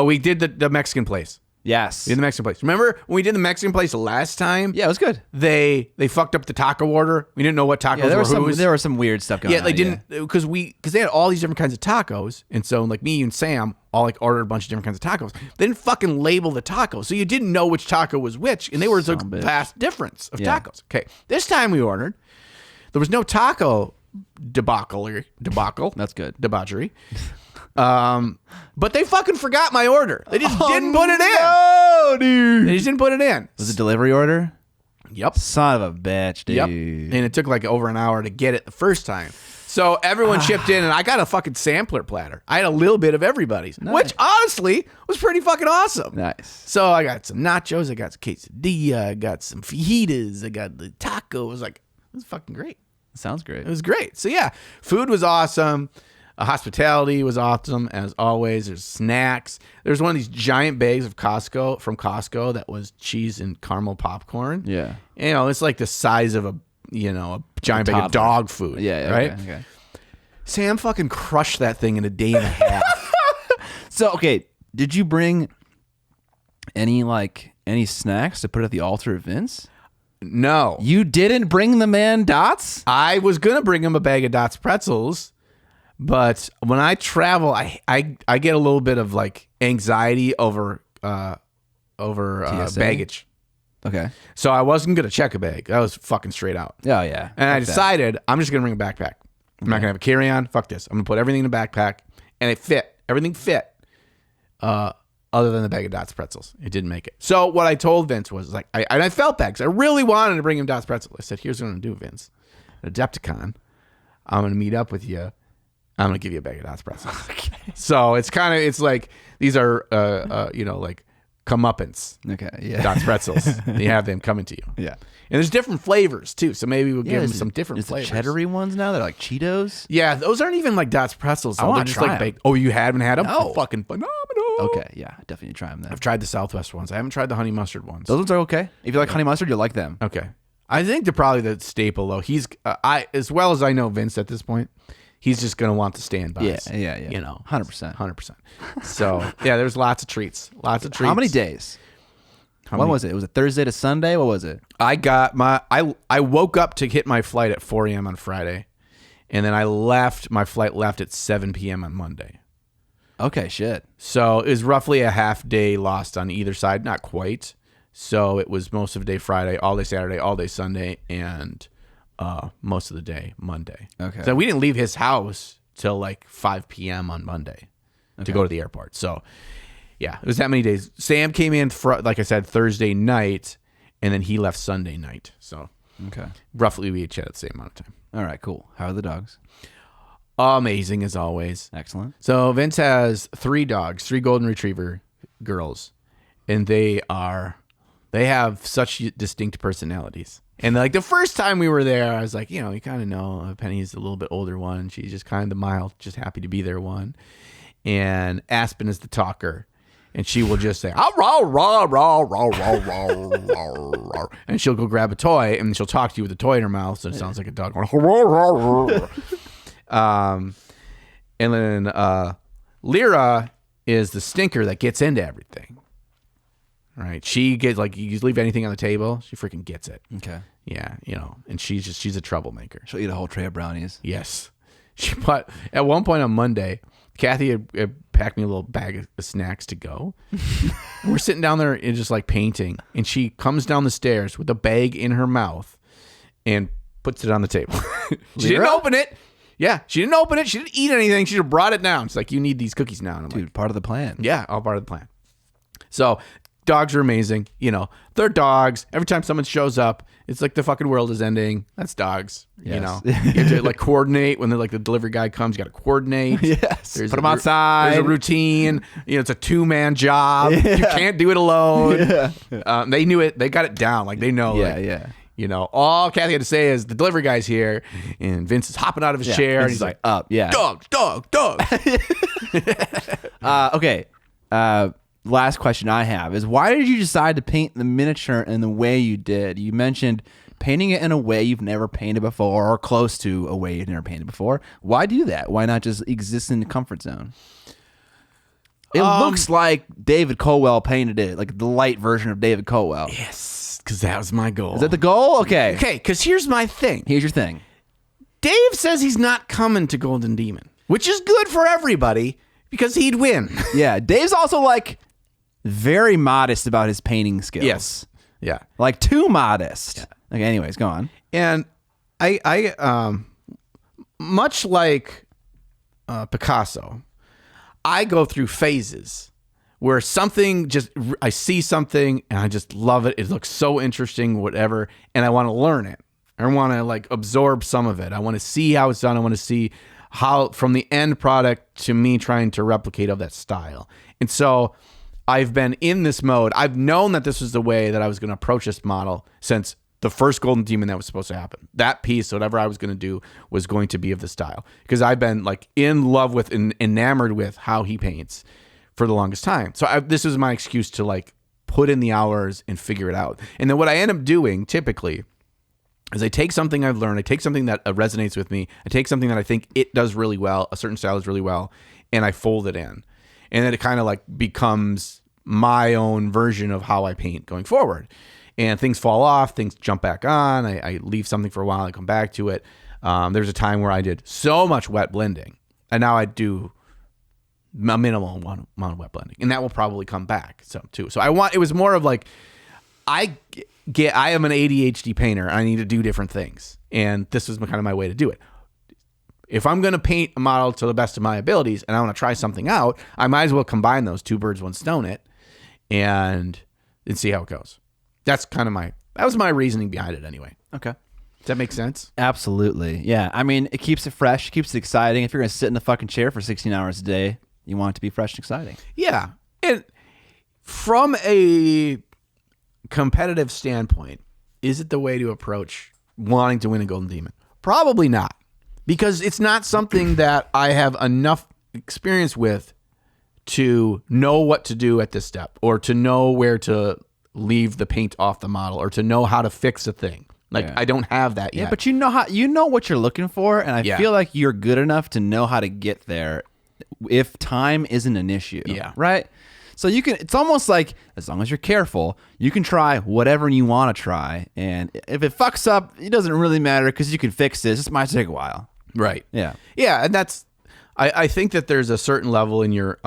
we did the Mexican place. Yes. We did the Mexican place. Remember when we did the Mexican place last time? Yeah, it was good. They fucked up the taco order. We didn't know what tacos were. There was some weird stuff going on. Yeah, they didn't because they had all these different kinds of tacos, and so like me and Sam all like ordered a bunch of different kinds of tacos. They didn't fucking label the tacos, so you didn't know which taco was which, and they were a vast difference of tacos. Okay, this time we ordered, there was no taco debacle. That's good. Debauchery. But they fucking forgot my order. They just didn't put it in. No, dude. They just didn't put it in. Was it delivery order? Yep. Son of a bitch, dude. Yep. And it took like over an hour to get it the first time. So everyone chipped in, and I got a fucking sampler platter. I had a little bit of everybody's, which honestly was pretty fucking awesome. Nice. So I got some nachos, I got some quesadilla, I got some fajitas, I got the tacos. Like, it was fucking great. Sounds great. It was great. So yeah, food was awesome. Hospitality was awesome as always. There's snacks. There's one of these giant bags of Costco that was cheese and caramel popcorn. Yeah. You know, it's like the size of a giant bag of dog food. Yeah. Right. Okay. Sam fucking crushed that thing in a day and a half. So, okay, did you bring any snacks to put at the altar of Vince? No. You didn't bring the man dots? I was going to bring him a bag of Dots pretzels, but when I travel, I get a little bit of like anxiety over baggage. Okay. So I wasn't going to check a bag. That was fucking straight out. Oh, yeah. And I decided I'm just going to bring a backpack. I'm not going to have a carry-on. Fuck this. I'm going to put everything in a backpack. And it fit. Everything fit. Other than the bag of Dots pretzels. It didn't make it. So what I told Vince was like, I felt bad because I really wanted to bring him Dots pretzels. I said, here's what I'm going to do, Vince. At Adepticon, I'm going to meet up with you. I'm going to give you a bag of Dots pretzels. Okay. So it's like, these are, like comeuppance. Okay, yeah. Dots pretzels. You have them coming to you. Yeah. And there's different flavors too, so maybe we'll give them some different flavors. The cheddary ones now? They're like Cheetos? Yeah, those aren't even like Dots pretzels. I want to try like them. baked. Oh, you haven't had them? No. Fucking phenomenal. Okay, yeah, definitely need to try them then. I've tried the Southwest ones. I haven't tried the honey mustard ones. Those ones are okay. If you like honey mustard, you'll like them. Okay. I think they're probably the staple though. He's as well as I know Vince at this point, he's just gonna want to stand by. Yeah. You know, 100%. So yeah, there's lots of treats. How many days? When was it? Was it Thursday to Sunday? What was it? I got I woke up to hit my flight at 4 a.m. on Friday, and then my flight left at 7 p.m. on Monday. Okay, shit. So it was roughly a half day lost on either side, not quite. So it was most of the day Friday, all day Saturday, all day Sunday, and most of the day Monday. Okay. So we didn't leave his house till like 5 p.m. on Monday to go to the airport. So yeah, it was that many days. Sam came in, like I said, Thursday night, and then he left Sunday night. So okay, roughly we each had the same amount of time. All right, cool. How are the dogs? Amazing as always. Excellent. So Vince has 3 dogs, 3 golden retriever girls, and they have such distinct personalities. And like the first time we were there, I was like, you kind of know Penny's a little bit older one. She's just kind of the mild, just happy to be there one. And Aspen is the talker. And she will just say, "Ah, rah, rah, rah, rah, rah, rah, rah, rah," and she'll go grab a toy, and she'll talk to you with a toy in her mouth, so it sounds like a dog going, rah, rah, rah. And then Lyra is the stinker that gets into everything. Right? She gets, like, you leave anything on the table, she freaking gets it. Okay. Yeah, and she's a troublemaker. She'll eat a whole tray of brownies. Yes. But at one point on Monday, Kathy had packed me a little bag of snacks to go. We're sitting down there and just like painting, and she comes down the stairs with a bag in her mouth and puts it on the table. She didn't open it. Yeah, she didn't open it. She didn't eat anything. She just brought it down. She's like, "You need these cookies now." And I'm Dude, like, part of the plan. yeah, all part of the plan. So dogs are amazing. They're dogs. Every time someone shows up, it's like the fucking world is ending. That's dogs. Yes. You have to like coordinate when the delivery guy comes. You got to coordinate. Yes. Put them outside. There's a routine. It's a 2-man job. Yeah. You can't do it alone. Yeah. They knew it. They got it down. Like they know. Yeah. All Kathy had to say is the delivery guy's here, and Vince is hopping out of his chair, and he's like, "Up, yeah, dog." Okay. Last question I have is, why did you decide to paint the miniature in the way you did? You mentioned painting it in a way you've never painted before, or close to a way you've never painted before. Why do that? Why not just exist in the comfort zone? It looks like David Colwell painted it, like the light version of David Colwell. Yes, because that was my goal. Is that the goal? Okay. Okay, because here's my thing. Here's your thing. Dave says he's not coming to Golden Demon, which is good for everybody because he'd win. Yeah, Dave's also like very modest about his painting skills. Yes. Yeah. Like too modest. Yeah. Okay, anyways, go on. And I much like Picasso, I go through phases where I see something and I just love it. It looks so interesting, whatever, and I want to learn it. I want to like absorb some of it. I want to see how it's done. I want to see how from the end product to me trying to replicate of that style. And so I've been in this mode. I've known that this was the way that I was going to approach this model since the first Golden Demon that was supposed to happen. That piece, whatever I was going to do, was going to be of the style. Because I've been like in love with and enamored with how he paints for the longest time. So this was my excuse to like put in the hours and figure it out. And then what I end up doing typically is I take something I've learned, I take something that resonates with me, I take something that I think it does really well, a certain style does really well, and I fold it in. And then it kind of like becomes my own version of how I paint going forward. And things fall off, things jump back on. I leave something for a while, I come back to it. There's a time where I did so much wet blending, and now I do a minimal amount of wet blending, and that will probably come back some too. So it was more of like, I am an ADHD painter. I need to do different things, and this was kind of my way to do it. If I'm going to paint a model to the best of my abilities and I want to try something out, I might as well combine those, two birds, one stone it, and see how it goes. That was my reasoning behind it anyway. Okay. Does that make sense? Absolutely. Yeah. I mean, it keeps it fresh, keeps it exciting. If you're going to sit in the fucking chair for 16 hours a day, you want it to be fresh and exciting. Yeah. And from a competitive standpoint, is it the way to approach wanting to win a Golden Demon? Probably not. Because it's not something that I have enough experience with to know what to do at this step, or to know where to leave the paint off the model, or to know how to fix a thing. I don't have that yet. Yeah, but you know what you're looking for, and I feel like you're good enough to know how to get there if time isn't an issue. Yeah. Right? So it's almost like, as long as you're careful, you can try whatever you want to try, and if it fucks up, it doesn't really matter because you can fix this. It might take a while. Right. Yeah. Yeah, and that's I think that there's a certain level in your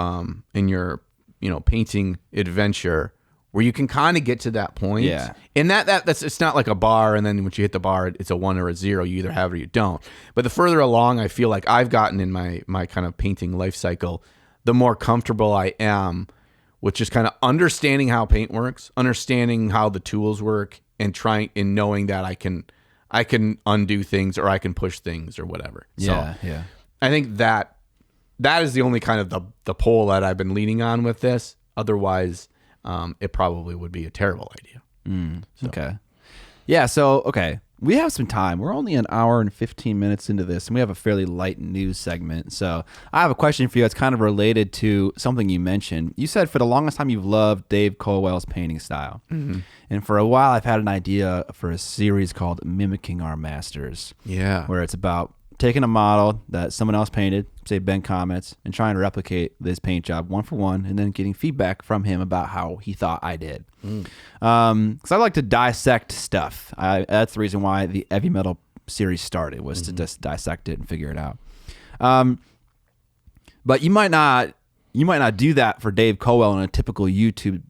painting adventure where you can kind of get to that point. Yeah. And that's it's not like a bar, and then once you hit the bar, it's a 1 or a 0. You either have it or you don't. But the further along I feel like I've gotten in my kind of painting life cycle, the more comfortable I am with just kind of understanding how paint works, understanding how the tools work, and knowing that I can undo things, or I can push things, or whatever. Yeah, so yeah. I think that is the only kind of the pole that I've been leaning on with this. Otherwise, it probably would be a terrible idea. Okay. Yeah, so, okay. We have some time. We're only an hour and 15 minutes into this, and we have a fairly light news segment. So I have a question for you that's kind of related to something you mentioned. You said for the longest time you've loved Dave Colwell's painting style. Mm-hmm. And for a while I've had an idea for a series called Mimicking Our Masters. Yeah. Where it's about taking a model that someone else painted, say Ben Comets, and trying to replicate this paint job one for one, and then getting feedback from him about how he thought I did. Because I like to dissect stuff. That's the reason why the Heavy Metal series started, was to just dissect it and figure it out. But you might not do that for Dave Colwell in a typical YouTube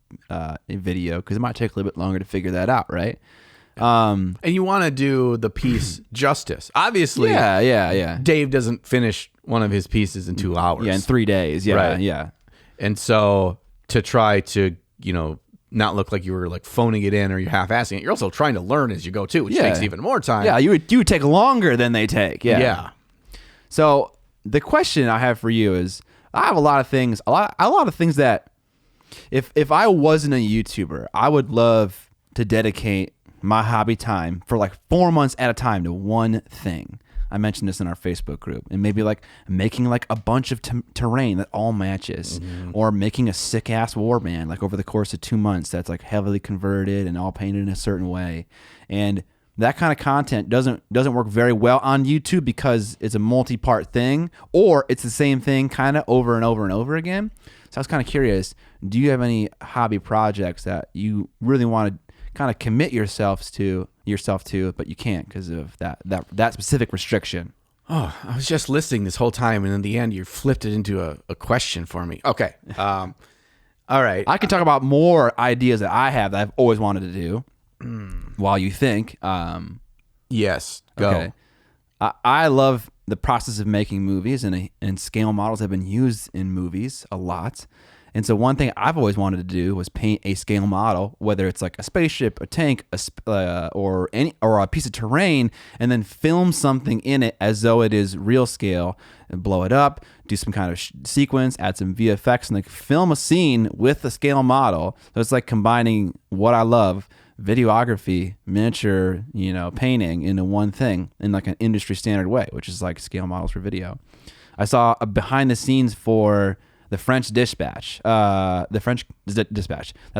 video, because it might take a little bit longer to figure that out, right? And you want to do the piece justice. Obviously, yeah. Dave doesn't finish one of his pieces in 2 hours. Yeah, in 3 days. Yeah, Right. yeah. And so to try to, not look like you were like phoning it in or you're half-assing it, you're also trying to learn as you go too, which takes even more time. Yeah, you would take longer than they take. Yeah. Yeah. So the question I have for you is, I have a lot of things that if I wasn't a YouTuber, I would love to dedicate my hobby time for like 4 months at a time to one thing. I mentioned this in our Facebook group, and maybe like making like a bunch of terrain that all matches, or making a sick ass warband like over the course of 2 months that's like heavily converted and all painted in a certain way. And that kind of content doesn't work very well on YouTube because it's a multi-part thing, or it's the same thing kind of over and over and over again. So I was kind of curious, do you have any hobby projects that you really want to kind of commit yourself to, but you can't because of that specific restriction? Oh, I was just listening this whole time, and in the end, you flipped it into a question for me. Okay. All right. I can talk about more ideas that I have that I've always wanted to do while you think. Yes. Go. Okay. I love the process of making movies, and scale models have been used in movies a lot. And so one thing I've always wanted to do was paint a scale model, whether it's like a spaceship, a tank, or a piece of terrain, and then film something in it as though it is real scale, and blow it up, do some kind of sequence, add some VFX, and like film a scene with the scale model. So it's like combining what I love, videography, miniature, painting, into one thing in like an industry standard way, which is like scale models for video. I saw a behind the scenes for The French Dispatch. That's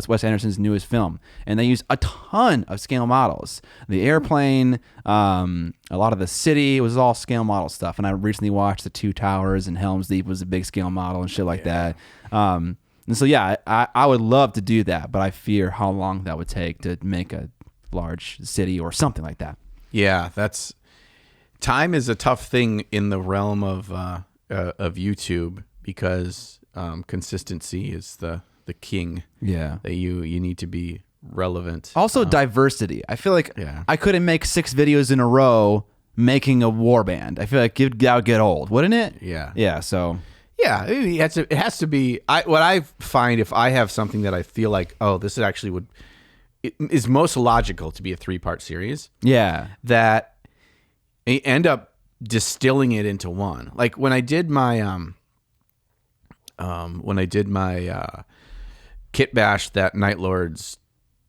Wes Anderson's newest film. And they use a ton of scale models. The airplane, a lot of the city, it was all scale model stuff. And I recently watched The Two Towers, and Helm's Deep was a big scale model and shit like that. And so, yeah, I would love to do that, but I fear how long that would take to make a large city or something like that. Yeah, time is a tough thing in the realm of YouTube because consistency is the king. Yeah. That you need to be relevant. Also, diversity. I feel like Yeah. I couldn't make 6 videos in a row making a war band. I feel like that would get old, wouldn't it? Yeah. Yeah, so... Yeah, it has to be. What I find, if I have something that I feel like, oh, this actually is most logical to be a 3-part series. Yeah. That I end up distilling it into one. Like when I did my kit bash, that Night Lords,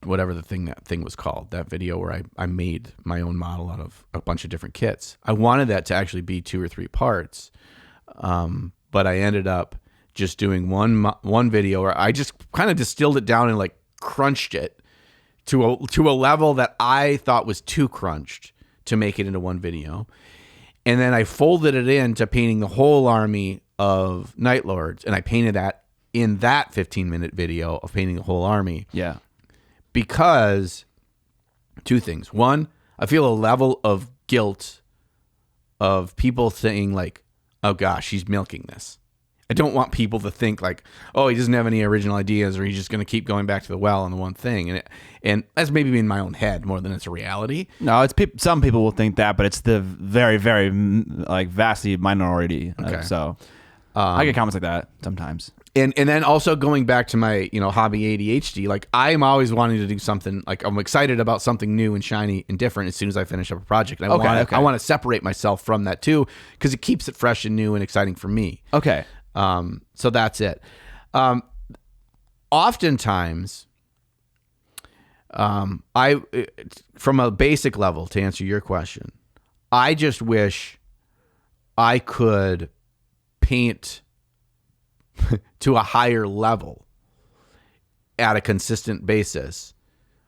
whatever that thing was called, that video where I made my own model out of a bunch of different kits. I wanted that to actually be 2 or 3 parts. But I ended up just doing one video where I just kind of distilled it down and like crunched it to a level that I thought was too crunched to make it into one video. And then I folded it into painting the whole army of Night Lords, and I painted that in that 15-minute video of painting the whole army. Yeah. Because 2 things. One, I feel a level of guilt of people saying like, oh gosh, he's milking this. I don't want people to think like, oh, he doesn't have any original ideas, or he's just going to keep going back to the well on the one thing. And that's maybe in my own head more than it's a reality. No, it's some people will think that, but it's the very, very like vastly minority. Okay. So I get comments like that sometimes. And then also going back to my hobby ADHD, like I'm always wanting to do something, like I'm excited about something new and shiny and different as soon as I finish up a project. And I want to separate myself from that too, because it keeps it fresh and new and exciting for me. Okay. So that's it. Oftentimes, from a basic level, to answer your question, I just wish I could paint to a higher level at a consistent basis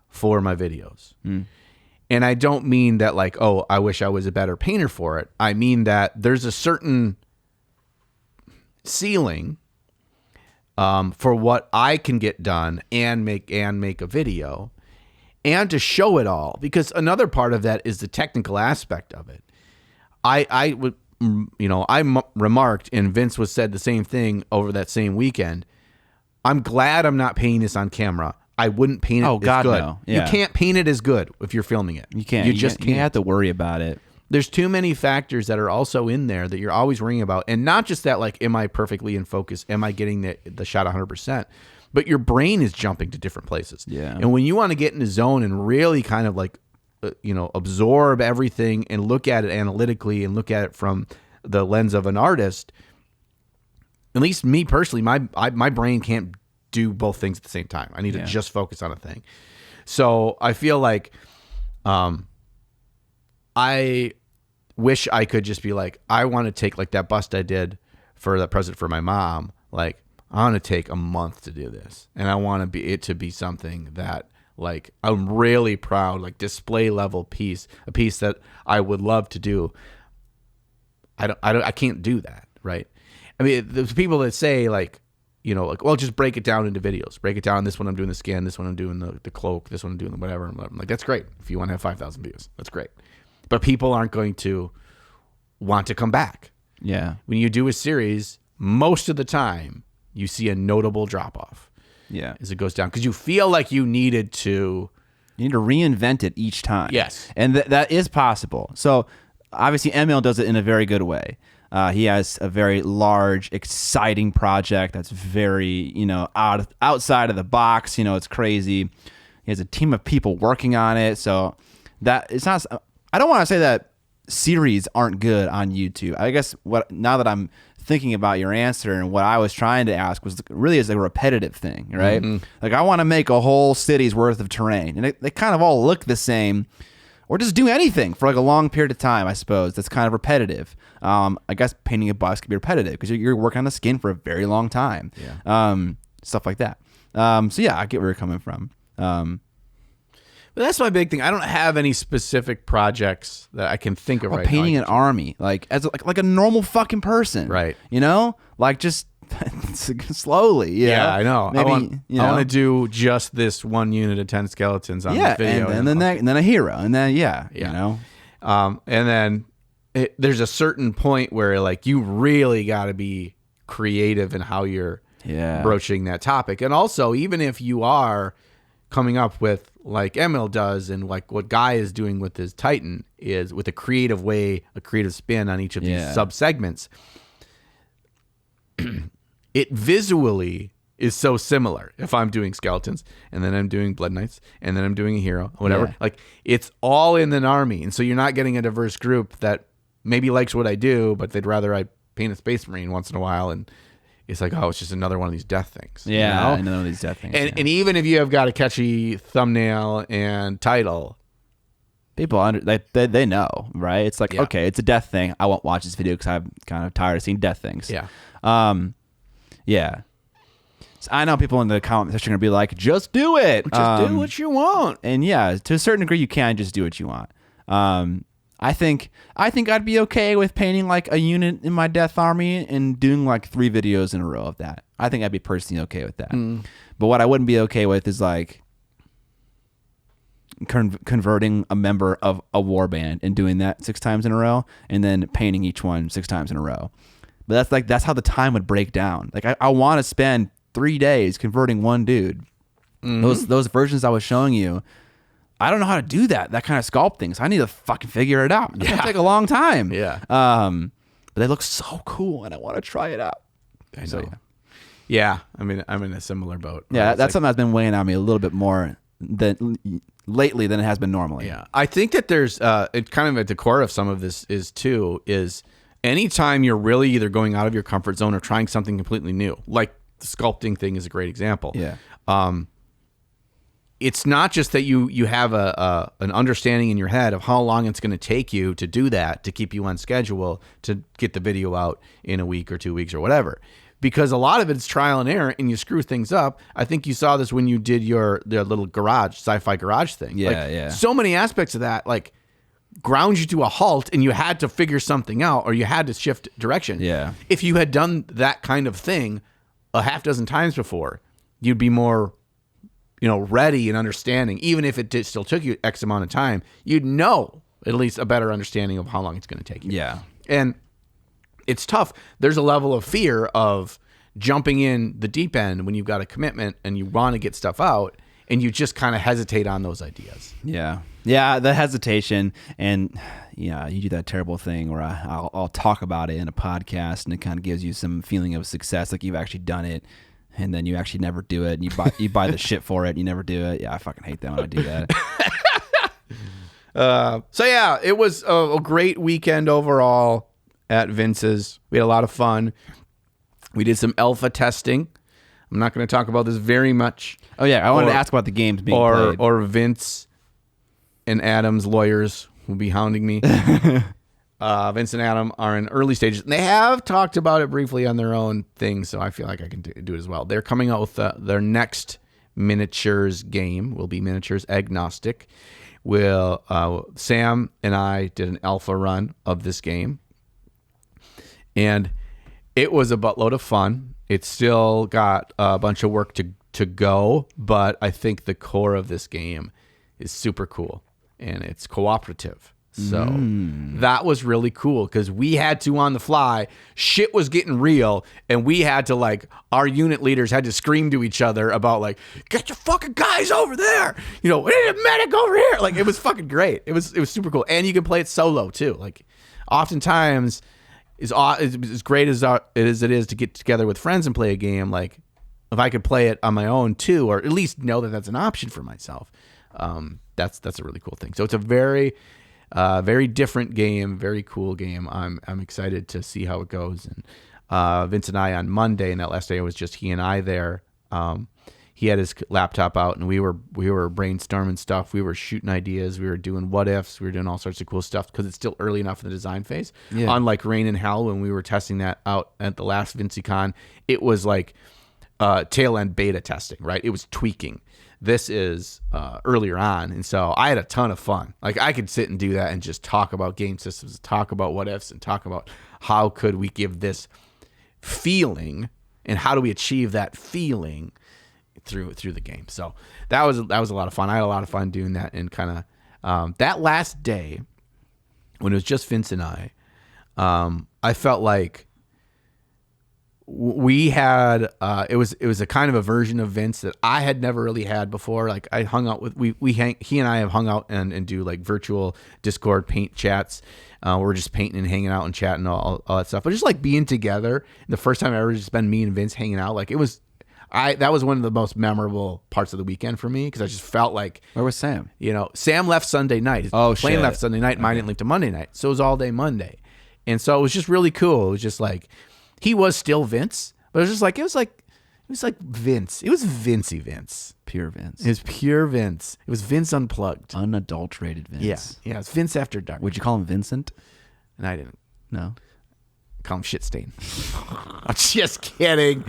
for my videos. And I don't mean that like, oh, I wish I was a better painter for it. I mean that there's a certain ceiling for what I can get done and make a video, and to show it all, because another part of that is the technical aspect of it. I remarked, and Vince said the same thing over that same weekend. I'm glad I'm not painting this on camera. I wouldn't paint it as good. No. Yeah. You can't paint it as good if you're filming it. You can't. You just can't. You have to worry about it. There's too many factors that are also in there that you're always worrying about. And not just that, like, am I perfectly in focus? Am I getting the shot 100%? But your brain is jumping to different places. Yeah. And when you want to get in the zone and really kind of like, absorb everything and look at it analytically and look at it from the lens of an artist, at least me personally, my brain can't do both things at the same time. I need to just focus on a thing. So I feel like I wish I could just be like, I want to take like that bust I did for the present for my mom. Like, I want to take a month to do this, and I want it to be something that like I'm really proud, like display level piece, a piece that I would love to do. I can't do that, right? I mean, there's people that say like, well, just break it down into videos. Break it down. This one I'm doing the skin. This one I'm doing the cloak. This one I'm doing the whatever. I'm like, that's great. If you want to have 5,000 views, that's great. But people aren't going to want to come back. Yeah. When you do a series, most of the time you see a notable drop off. Yeah. As it goes down, because you feel like you need to reinvent it each time. Yes. And that is possible. So obviously ML does it in a very good way. He has a very large, exciting project that's very, outside of the box. It's crazy. He has a team of people working on it. So that it's not. I don't want to say that series aren't good on YouTube. I guess now that I'm thinking about your answer, and what I was trying to ask was really is a repetitive thing, right? Mm-hmm. Like I want to make a whole city's worth of terrain, and they kind of all look the same. Or just do anything for like a long period of time, I suppose. That's kind of repetitive. I guess painting a bust can be repetitive because you're working on the skin for a very long time. Yeah. Stuff like that. So yeah, I get where you're coming from. But that's my big thing. I don't have any specific projects that I can think of right now. Painting an army, like as like a normal fucking person. Right. Like just slowly. Yeah, I know. Maybe, I want to do just this one unit of 10 skeletons on this video. And then a hero. And then, you know. And then there's a certain point where like you really got to be creative in how you're broaching that topic. And also, even if you are coming up with like Emil does and like what Guy is doing with his Titan is with a creative way, a creative spin on each of these sub-segments, it visually is so similar. If I'm doing skeletons and then I'm doing blood knights and then I'm doing a hero, whatever, like it's all in an army. And so you're not getting a diverse group that maybe likes what I do, but they'd rather I paint a space marine once in a while. And it's like, oh, it's just another one of these death things. Yeah, you know? Another one of these death things. And even if you have got a catchy thumbnail and title, people they know, right? It's like, okay, it's a death thing. I won't watch this video because I'm kind of tired of seeing death things. Yeah. Yeah. So I know people in the comment section are going to be like, just do it. Just do what you want. And yeah, to a certain degree, you can just do what you want. I think I'd be okay with painting like a unit in my death army and doing like 3 videos in a row of that. I think I'd be personally okay with that. But what I wouldn't be okay with is like converting a member of a war band and doing that 6 times in a row and then painting each one 6 times in a row. But that's how the time would break down. Like I want to spend 3 days converting one dude. Those versions I was showing you, I don't know how to do that kind of sculpt things. I need to fucking figure it out. It's gonna take a long time. Yeah. But they look so cool, and I want to try it out. I know. So, yeah. I mean, I'm in a similar boat. Yeah, that's something that's been weighing on me a little bit more lately than it has been normally. Yeah, I think that there's it kind of at the core of some of this is anytime you're really either going out of your comfort zone or trying something completely new, like the sculpting thing is a great example. Yeah. It's not just that you have an understanding in your head of how long it's going to take you to do that, to keep you on schedule, to get the video out in a week or 2 weeks or whatever. Because a lot of it's trial and error and you screw things up. I think you saw this when you did the little sci-fi garage thing. Yeah. So many aspects of that, like, ground you to a halt and you had to figure something out or you had to shift direction. Yeah. If you had done that kind of thing a half dozen times before, you'd be more, ready and understanding. Even if it still took you X amount of time, you'd know at least a better understanding of how long it's going to take you. Yeah. And it's tough. There's a level of fear of jumping in the deep end when you've got a commitment and you want to get stuff out and you just kind of hesitate on those ideas. Yeah. Yeah, the hesitation, and you do that terrible thing where I'll talk about it in a podcast, and it kind of gives you some feeling of success, like you've actually done it, and then you actually never do it, and you buy the shit for it, and you never do it. Yeah, I fucking hate that when I do that. So yeah, it was a great weekend overall at Vince's. We had a lot of fun. We did some alpha testing. I'm not going to talk about this very much. Oh yeah, I wanted to ask about the games being played. Or Vince and Adam's lawyers will be hounding me. Vince and Adam are in early stages. They have talked about it briefly on their own thing, so I feel like I can do it as well. They're coming out with their next miniatures game. Will be miniatures agnostic. Sam and I did an alpha run of this game, and it was a buttload of fun. It's still got a bunch of work to go, but I think the core of this game is super cool, and it's cooperative. So that was really cool because we had to, on the fly, shit was getting real, and we had to, our unit leaders had to scream to each other about, get your fucking guys over there. We need a medic over here. It was fucking great. It was super cool. And you can play it solo, too. Oftentimes, as great as it is to get together with friends and play a game, if I could play it on my own, too, or at least know that that's an option for myself, that's a really cool thing. So it's a very... very different game, very cool game. I'm excited to see how it goes. And Vince and I on Monday, and that last day it was just he and I there. He had his laptop out, and we were brainstorming stuff. We were shooting ideas. We were doing what ifs. We were doing all sorts of cool stuff because it's still early enough in the design phase. Yeah. Unlike Rain and Hell, when we were testing that out at the last VinceCon, it was tail end beta testing, right? It was tweaking. This is earlier on, and so I had a ton of fun. I could sit and do that and just talk about game systems, talk about what ifs, and talk about how could we give this feeling and how do we achieve that feeling through the game. So that was a lot of fun. I had a lot of fun doing that, and kind of that last day when it was just Vince and I felt like we had it was a kind of a version of Vince that I had never really had before. Like I hung out with he and I have hung out and do like virtual Discord paint chats. We're just painting and hanging out and chatting all that stuff. But just like being together, the first time I ever just been me and Vince hanging out, like that was one of the most memorable parts of the weekend for me, because I just felt like, where was Sam? Sam left Sunday night. His plane left Sunday night. Mine didn't leave to Monday night, so it was all day Monday, and so it was just really cool. It was just like he was still Vince, but it was like Vince. It was Vincey Vince, Pure Vince. It was pure Vince. It was Vince unplugged, unadulterated Vince. Yeah. It's Vince after dark. Would you call him Vincent? And I didn't. No. Call him shit stain. I'm just kidding.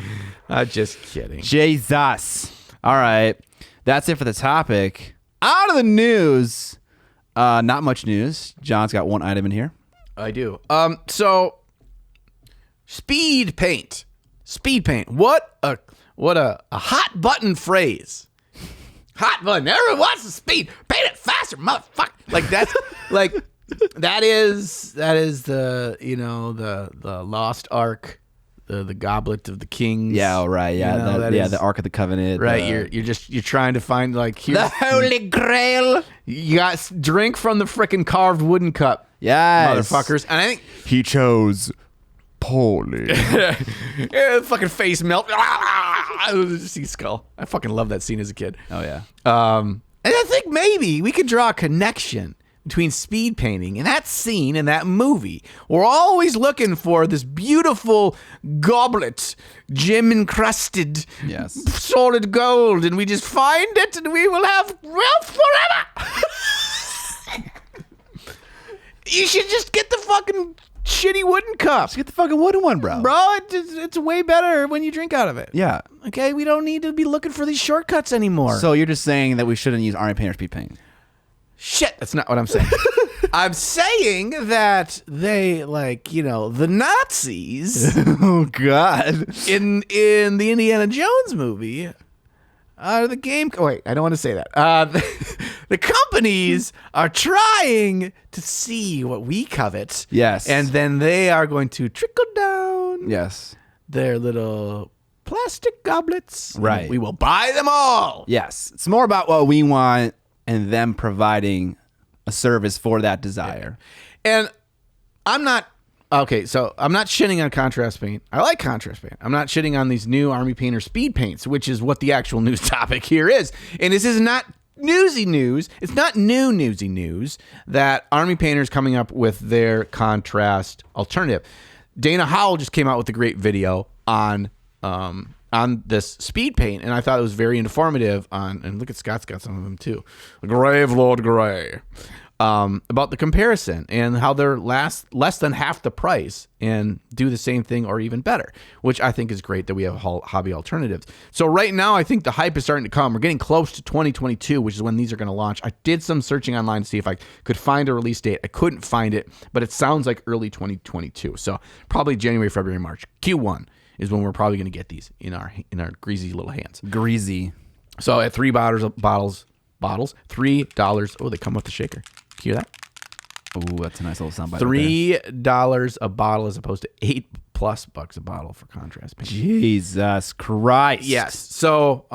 Jesus. All right. That's it for the topic. Out of the news. Not much news. John's got one item in here. I do. So speed paint. What a hot button phrase. Hot button. Everyone wants the speed. Paint it faster, motherfucker. Like that's like that is the the lost ark, the goblet of the kings. Yeah, right. Yeah, the Ark of the Covenant. Right. You're trying to find like the Holy Grail. You got drink from the frickin' carved wooden cup. Yes, motherfuckers. And I think he chose poorly. Yeah, fucking face melt. See skull. I fucking love that scene as a kid. Oh yeah. And I think maybe we could draw a connection between speed painting and that scene in that movie. We're always looking for this beautiful goblet, gem encrusted, solid gold, and we just find it and we will have wealth forever. You should just get the fucking shitty wooden cup. Just get the fucking wooden one, bro. It's way better when you drink out of it. Yeah. Okay, we don't need to be looking for these shortcuts anymore. So you're just saying that we shouldn't use Army Painter speed paint? Shit, that's not what I'm saying. I'm saying that they, the Nazis. Oh God. In the Indiana Jones movie, the game. Oh, wait, I don't want to say that. The companies are trying to see what we covet. Yes. And then they are going to trickle down. Yes. Their little plastic goblets. Right. We will buy them all. Yes. It's more about what we want and them providing a service for that desire. Yeah. And I'm not shitting on contrast paint. I like contrast paint. I'm not shitting on these new Army Painter speed paints, which is what the actual news topic here is. And this is not newsy news. It's not new newsy news that Army Painter is coming up with their contrast alternative. Dana Howell just came out with a great video on this speed paint, and I thought it was very informative and look at Scott's got some of them too. Grave Lord Gray. About the comparison and how they're less than half the price and do the same thing or even better, which I think is great that we have hobby alternatives. So right now, I think the hype is starting to come. We're getting close to 2022, which is when these are going to launch. I did some searching online to see if I could find a release date. I couldn't find it, but it sounds like early 2022. So probably January, February, March. Q1 is when we're probably going to get these in our greasy little hands. Greasy. So at $3 $3. Oh, they come with the shaker. Hear that? Oh, that's a nice little soundbite. $3 a bottle as opposed to $8+ a bottle for contrast paint. Jesus Christ. Yes. So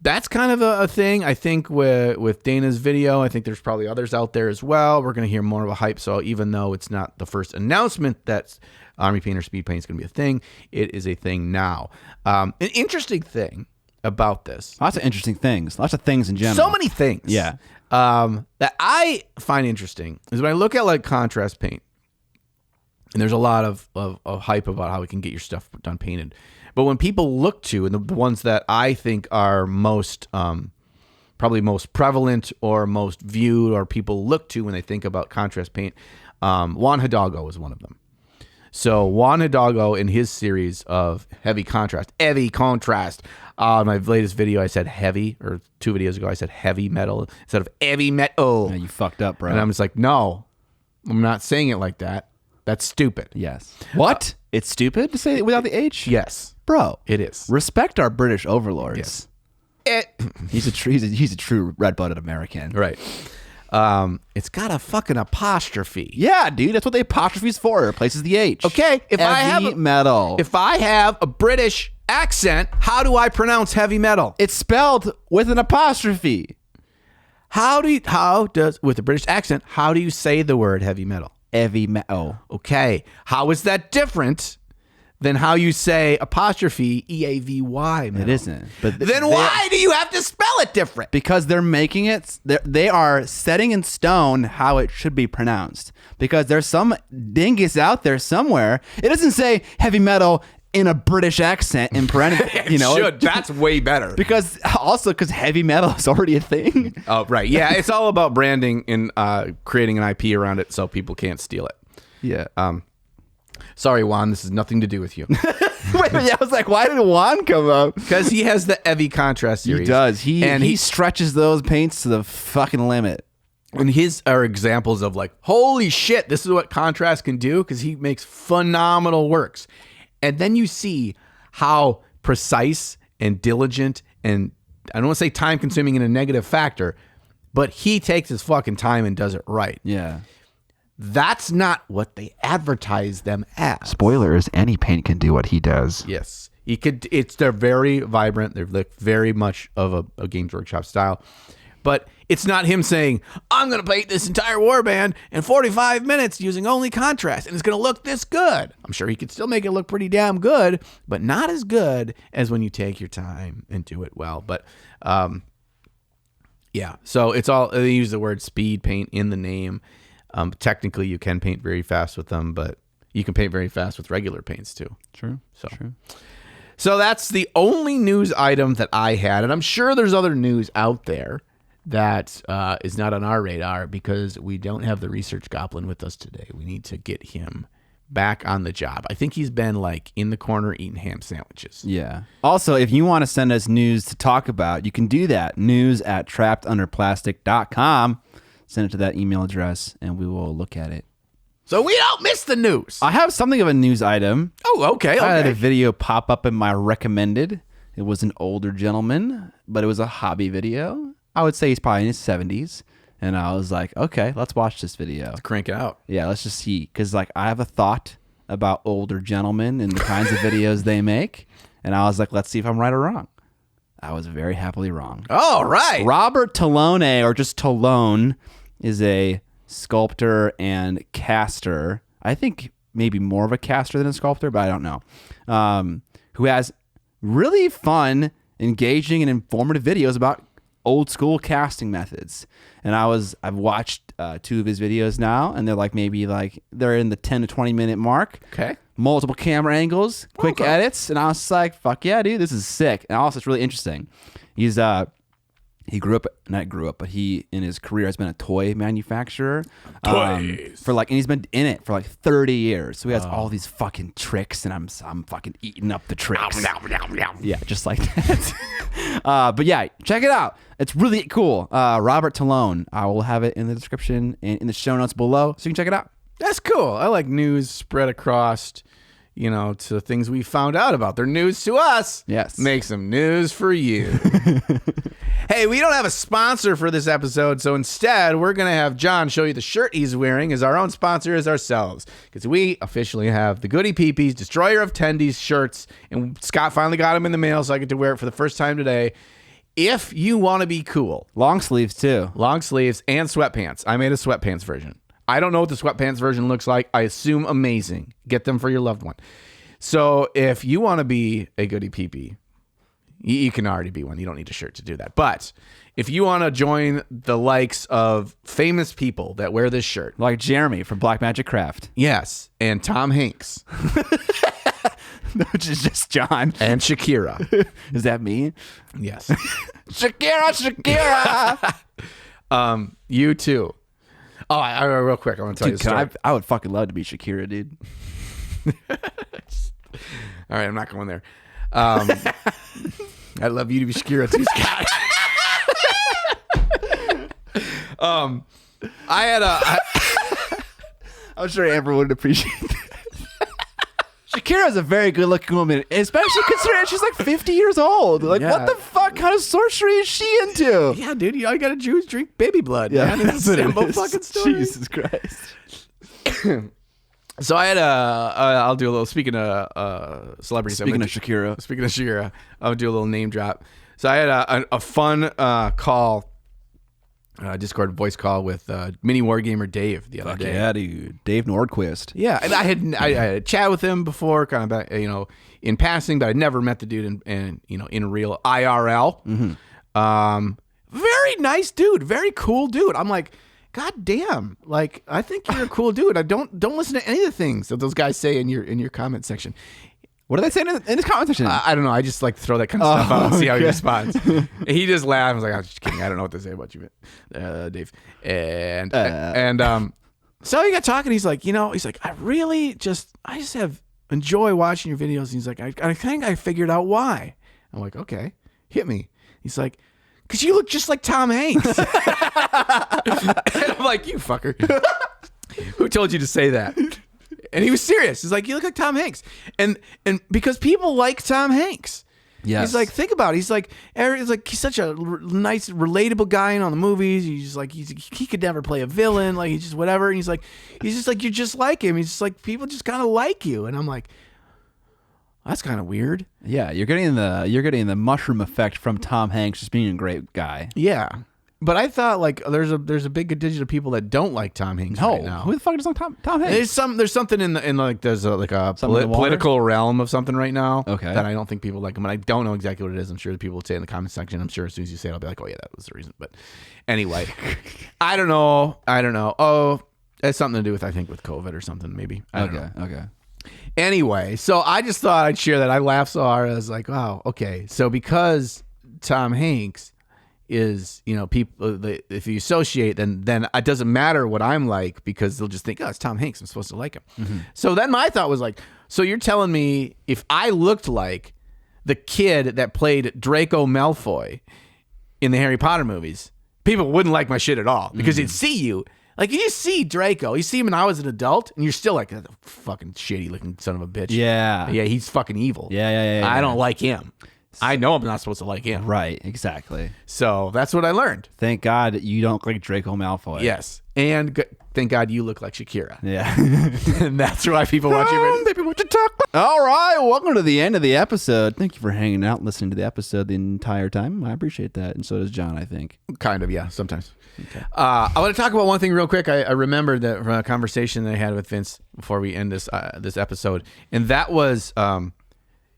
that's kind of a thing. I think with Dana's video, I think there's probably others out there as well. We're going to hear more of a hype. So even though it's not the first announcement that Army Painter speed paint is going to be a thing, it is a thing now. An interesting thing about this. Lots of interesting things. Lots of things in general. So many things. Yeah. That I find interesting is when I look at contrast paint, and there's a lot of hype about how we can get your stuff done painted. But when people look to, and the ones that I think are most, probably most prevalent or most viewed or people look to when they think about contrast paint, Juan Hidalgo is one of them. So Juan Hidalgo in his series of heavy contrast, my latest video I said heavy, or 2 videos ago I said heavy metal instead of heavy metal. Yeah, you fucked up, bro. And I'm just like, no, I'm not saying it like that. That's stupid. Yes. What? It's stupid to say it without the H? Yes. Bro. It is. Respect our British overlords. Yes. He's a true red-blooded American. Right. It's got a fucking apostrophe. Yeah, dude. That's what the apostrophe's for. It replaces the H. Okay. If I have a British accent, how do I pronounce heavy metal? It's spelled with an apostrophe. With a British accent, how do you say the word heavy metal? Heavy metal. Okay. How is that different than how you say apostrophe EAVY metal? It isn't. But then why do you have to spell it different? Because they're making it, they are setting in stone how it should be pronounced. Because there's some dingus out there somewhere. It doesn't say heavy metal in a British accent in parentheses. You know, that's way better. Because heavy metal is already a thing. Oh, right. Yeah, it's all about branding and creating an IP around it so people can't steal it. Yeah. Sorry, Juan, this has nothing to do with you. Wait, I was like, why did Juan come up? Because he has the heavy contrast series. He does. He stretches those paints to the fucking limit. And his are examples of like, holy shit, this is what contrast can do, because he makes phenomenal works. And then you see how precise and diligent, and I don't want to say time consuming in a negative factor, but he takes his fucking time and does it right. Yeah. That's not what they advertise them as. Spoilers, any paint can do what he does. Yes. They're very vibrant. They're like very much of a Games Workshop style. But it's not him saying, I'm going to paint this entire warband in 45 minutes using only contrast, and it's going to look this good. I'm sure he could still make it look pretty damn good, but not as good as when you take your time and do it well. But yeah, so it's all, they use the word speed paint in the name. Technically, you can paint very fast with them, but you can paint very fast with regular paints too. True. So that's the only news item that I had, and I'm sure there's other news out there that is not on our radar because we don't have the research goblin with us today. We need to get him back on the job. I think he's been like in the corner eating ham sandwiches. Yeah. Also, if you want to send us news to talk about, you can do that. news@trappedunderplastic.com. Send it to that email address and we will look at it. So we don't miss the news. I have something of a news item. Oh, okay. I had a video pop up in my recommended. It was an older gentleman, but it was a hobby video. I would say he's probably in his 70s. And I was like, okay, let's watch this video. Let's crank it out. Yeah, let's just see. Because like I have a thought about older gentlemen and the kinds of videos they make. And I was like, let's see if I'm right or wrong. I was very happily wrong. All right. Robert Talone, or just Talone, is a sculptor and caster. I think maybe more of a caster than a sculptor, but I don't know. Who has really fun, engaging, and informative videos about old school casting methods. And I've watched 2 of his videos now, and they're like they're in the 10 to 20 minute mark. Okay. Multiple camera angles, quick edits, and I was like, fuck yeah, dude, this is sick. And also it's really interesting. He in his career has been a toy manufacturer. Toys. And he's been in it for like 30 years. So he has all these fucking tricks, and I'm fucking eating up the tricks. Yeah, just like that. But yeah, check it out. It's really cool. Robert Talone. I will have it in the description and in the show notes below, so you can check it out. That's cool. I like news spread across, to things we found out about. They're news to us. Yes. Make some news for you. Hey, we don't have a sponsor for this episode, so instead we're going to have John show you the shirt he's wearing as our own sponsor as ourselves, because we officially have the Goody Peepees Destroyer of Tendies shirts, and Scott finally got them in the mail, so I get to wear it for the first time today. If you want to be cool. Long sleeves, too. Long sleeves and sweatpants. I made a sweatpants version. I don't know what the sweatpants version looks like. I assume amazing. Get them for your loved one. So if you want to be a Goody Peepee, you can already be one. You don't need a shirt to do that. But if you want to join the likes of famous people that wear this shirt. Like Jeremy from Black Magic Craft. Yes. And Tom Hanks. Which is just John. And Shakira. Is that me? Yes. Shakira. You too. Oh, real quick, I want to tell you a story. I would fucking love to be Shakira, dude. All right, I'm not going there. I'd love you to be Shakira too, Scott. I'm sure Amber would appreciate that. Shakira's a very good-looking woman, especially considering she's like 50 years old. Like, what the fuck kind of sorcery is she into? Yeah, dude, you all you gotta do is drink baby blood. Yeah, man. It's a simple fucking story. Jesus Christ. So I had I'll do a little, speaking of celebrities. Speaking of Shakira, I'll do a little name drop. So I had a fun call, Discord voice call with mini wargamer Dave the other day. Yeah, dude. Dave Nordquist. Yeah, and I had a chat with him before, kind of in passing, but I'd never met the dude in real IRL. Mm-hmm. Very nice dude, very cool dude. I'm like, God damn, like I think you're a cool dude. I don't listen to any of the things that those guys say in your comment section. What are they saying in his comment section? I don't know. I just like to throw that kind of stuff out and see how he responds. And he just laughed. I was like, I'm just kidding. I don't know what to say about you, Dave. And so he got talking. He's like, I just have enjoy watching your videos. And he's like, I think I figured out why. I'm like, okay, hit me. He's like, because you look just like Tom Hanks. And I'm like, you fucker. Who told you to say that? And he was serious. He's like, you look like Tom Hanks. And because people like Tom Hanks. Yes. He's like, think about it. He's like, he's such a nice, relatable guy in all the movies. He's just like, he could never play a villain. Like, he's just whatever. And he's just like, you're just like him. He's just like, people just kind of like you. And I'm like, that's kind of weird. Yeah, you're getting the mushroom effect from Tom Hanks just being a great guy. Yeah. But I thought like there's a big contingent of people that don't like Tom Hanks right now. Who the fuck doesn't like Tom Hanks? There's something in like there's a political realm of something right now. Okay. That I don't think people like him, and I don't know exactly what it is. I'm sure people would say in the comment section. I'm sure as soon as you say it, I'll be like, oh yeah, that was the reason. But anyway, I don't know. Oh, it has something to do with with COVID or something maybe. I don't know. Okay. Anyway, so I just thought I'd share that. I laughed so hard. I was like, wow, okay. So because Tom Hanks is, people, if you associate, then it doesn't matter what I'm like because they'll just think, oh, it's Tom Hanks. I'm supposed to like him. Mm-hmm. So then my thought was like, so you're telling me if I looked like the kid that played Draco Malfoy in the Harry Potter movies, people wouldn't like my shit at all because they'd see you. Like, you see Draco, you see him when I was an adult, and you're still like, a fucking shitty-looking son of a bitch. Yeah. Yeah, he's fucking evil. Yeah. I don't like him. I know I'm not supposed to like him. Right, exactly. So that's what I learned. Thank God you don't look like Draco Malfoy. Yes. And thank God you look like Shakira. Yeah. And that's why people watch your videos. Baby, what you talk about? All right, welcome to the end of the episode. Thank you for hanging out and listening to the episode the entire time. I appreciate that, and so does John, I think. Kind of, yeah, sometimes. Okay. I want to talk about one thing real quick. I remembered that from a conversation that I had with Vince before we end this episode, and that was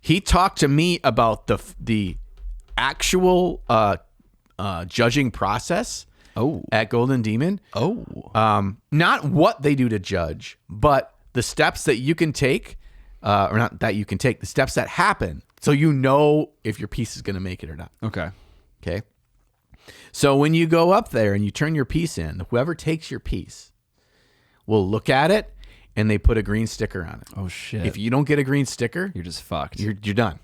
he talked to me about the actual judging process. At Golden Demon. Not what they do to judge, but the steps that you can take, or not that you can take, the steps that happen, so you know if your piece is going to make it or not. Okay. So when you go up there and you turn your piece in, whoever takes your piece will look at it and they put a green sticker on it. Oh shit! If you don't get a green sticker, you're just fucked. You're done.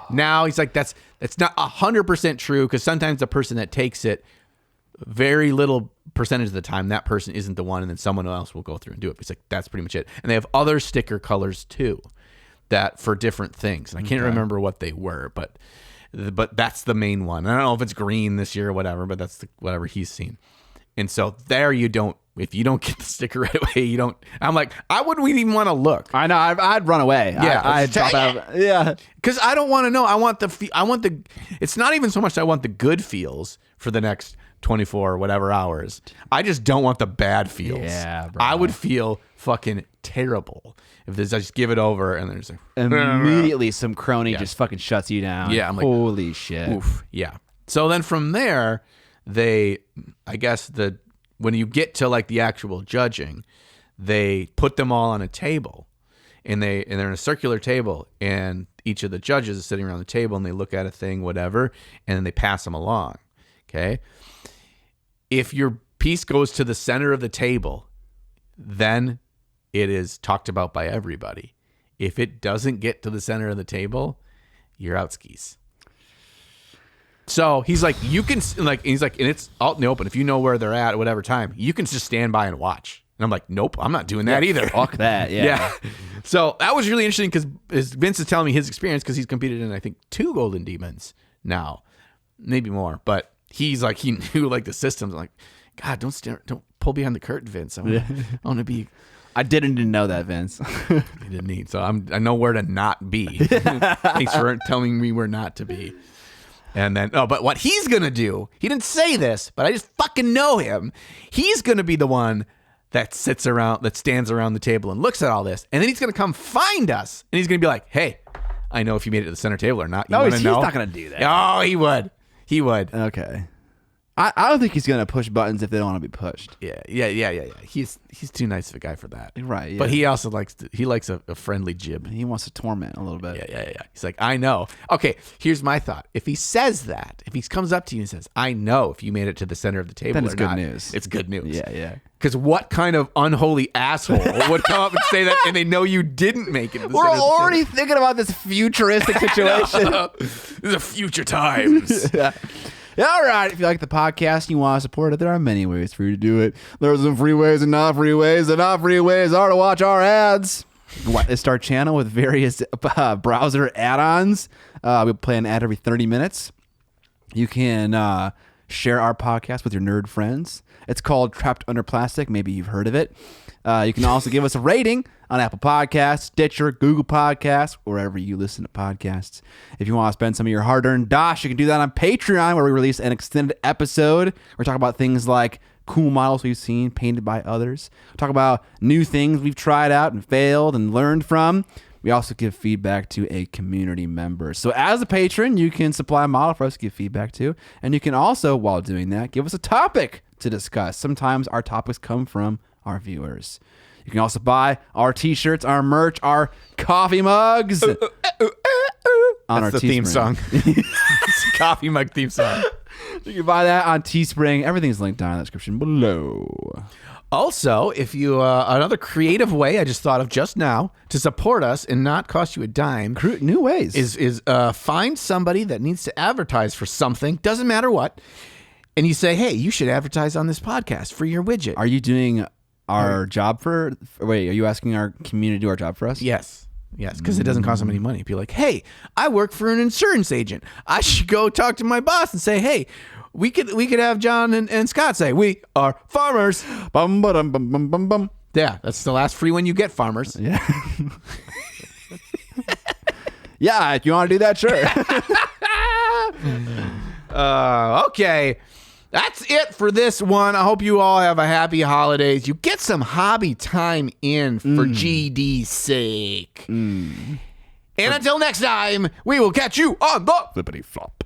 Now he's like, that's not 100% true because sometimes the person that takes it, very little percentage of the time, that person isn't the one, and then someone else will go through and do it. It's like, that's pretty much it. And they have other sticker colors too, that for different things. And I can't remember what they were, but that's the main one. I don't know if it's green this year or whatever, but that's whatever he's seen. And so there if you don't get the sticker right away, you don't. I'm like, I wouldn't even want to look. I know. I'd run away. Yeah, I'd drop out. Yeah, because I don't want to know. I want the. It's not even so much I want the good feels for the next 24 or whatever hours. I just don't want the bad feels. Yeah, bro. I would feel fucking terrible if I just give it over and there's like immediately some crony just fucking shuts you down. Yeah, I'm like, holy shit. Oof. Yeah. So then from there, when you get to like the actual judging, they put them all on a table, and they're in a circular table, and each of the judges is sitting around the table, and they look at a thing, whatever, and then they pass them along. Okay. If your piece goes to the center of the table, then it is talked about by everybody. If it doesn't get to the center of the table, you're out skis. So he's like, and it's out in the open. If you know where they're at whatever time, you can just stand by and watch. And I'm like, nope, I'm not doing that either. Fuck that. Yeah. So that was really interesting because Vince is telling me his experience because he's competed in, I think, 2 Golden Demons now, maybe more. But he's like, he knew like the systems. I'm like, God, don't pull behind the curtain, Vince. I want to be. I didn't even know that, Vince. You didn't need. So I know where to not be. Thanks for telling me where not to be. And then, but what he's going to do, he didn't say this, but I just fucking know him. He's going to be the one that stands around the table and looks at all this. And then he's going to come find us. And he's going to be like, hey, I know if you made it to the center table or not. No, he's not going to do that. Oh, he would. He would. Okay. I don't think he's going to push buttons if they don't want to be pushed. Yeah. He's too nice of a guy for that. Right. Yeah. But he also likes a friendly jib. He wants to torment a little bit. Yeah. He's like, I know. Okay, here's my thought. If he says that, if he comes up to you and says, I know if you made it to the center of the table then it's or good not, news. It's good news. Yeah. Because what kind of unholy asshole would come up and say that and they know you didn't make it to the We're center of the already table? thinking about this futuristic situation. These are future times. Yeah. All right. If you like the podcast and you want to support it, there are many ways for you to do it. There's some free ways and not free ways. The not free ways are to watch our ads. It's our channel with various browser add-ons. We play an ad every 30 minutes. You can share our podcast with your nerd friends. It's called Trapped Under Plastic. Maybe you've heard of it. You can also give us a rating on Apple Podcasts, Stitcher, Google Podcasts, wherever you listen to podcasts. If you want to spend some of your hard-earned dosh, you can do that on Patreon, where we release an extended episode. We're talking about things like cool models we've seen painted by others. We talk about new things we've tried out and failed and learned from. We also give feedback to a community member. So as a patron, you can supply a model for us to give feedback to. And you can also, while doing that, give us a topic to discuss. Sometimes our topics come from our viewers. You can also buy our t-shirts, our merch, our coffee mugs on our the theme song. It's a coffee mug theme song. You can buy that on Teespring. Everything's linked down in the description below. Also, if you another creative way I just thought of just now to support us and not cost you a dime, New ways is find somebody that needs to advertise for something, doesn't matter what, and you say, hey, you should advertise on this podcast for your widget. Are you doing our job for? Wait, are you asking our community to do our job for us? Yes, because it doesn't cost them any money. Be like, hey, I work for an insurance agent. I should go talk to my boss and say, hey, we could have John and Scott say, we are farmers. Bum, bum, bum, bum, bum, bum. Yeah, that's the last free one you get, farmers. Yeah. Yeah, if you want to do that, sure. Okay. That's it for this one. I hope you all have a happy holidays. You get some hobby time in for GD's sake. And until next time, we will catch you on the Flippity flop.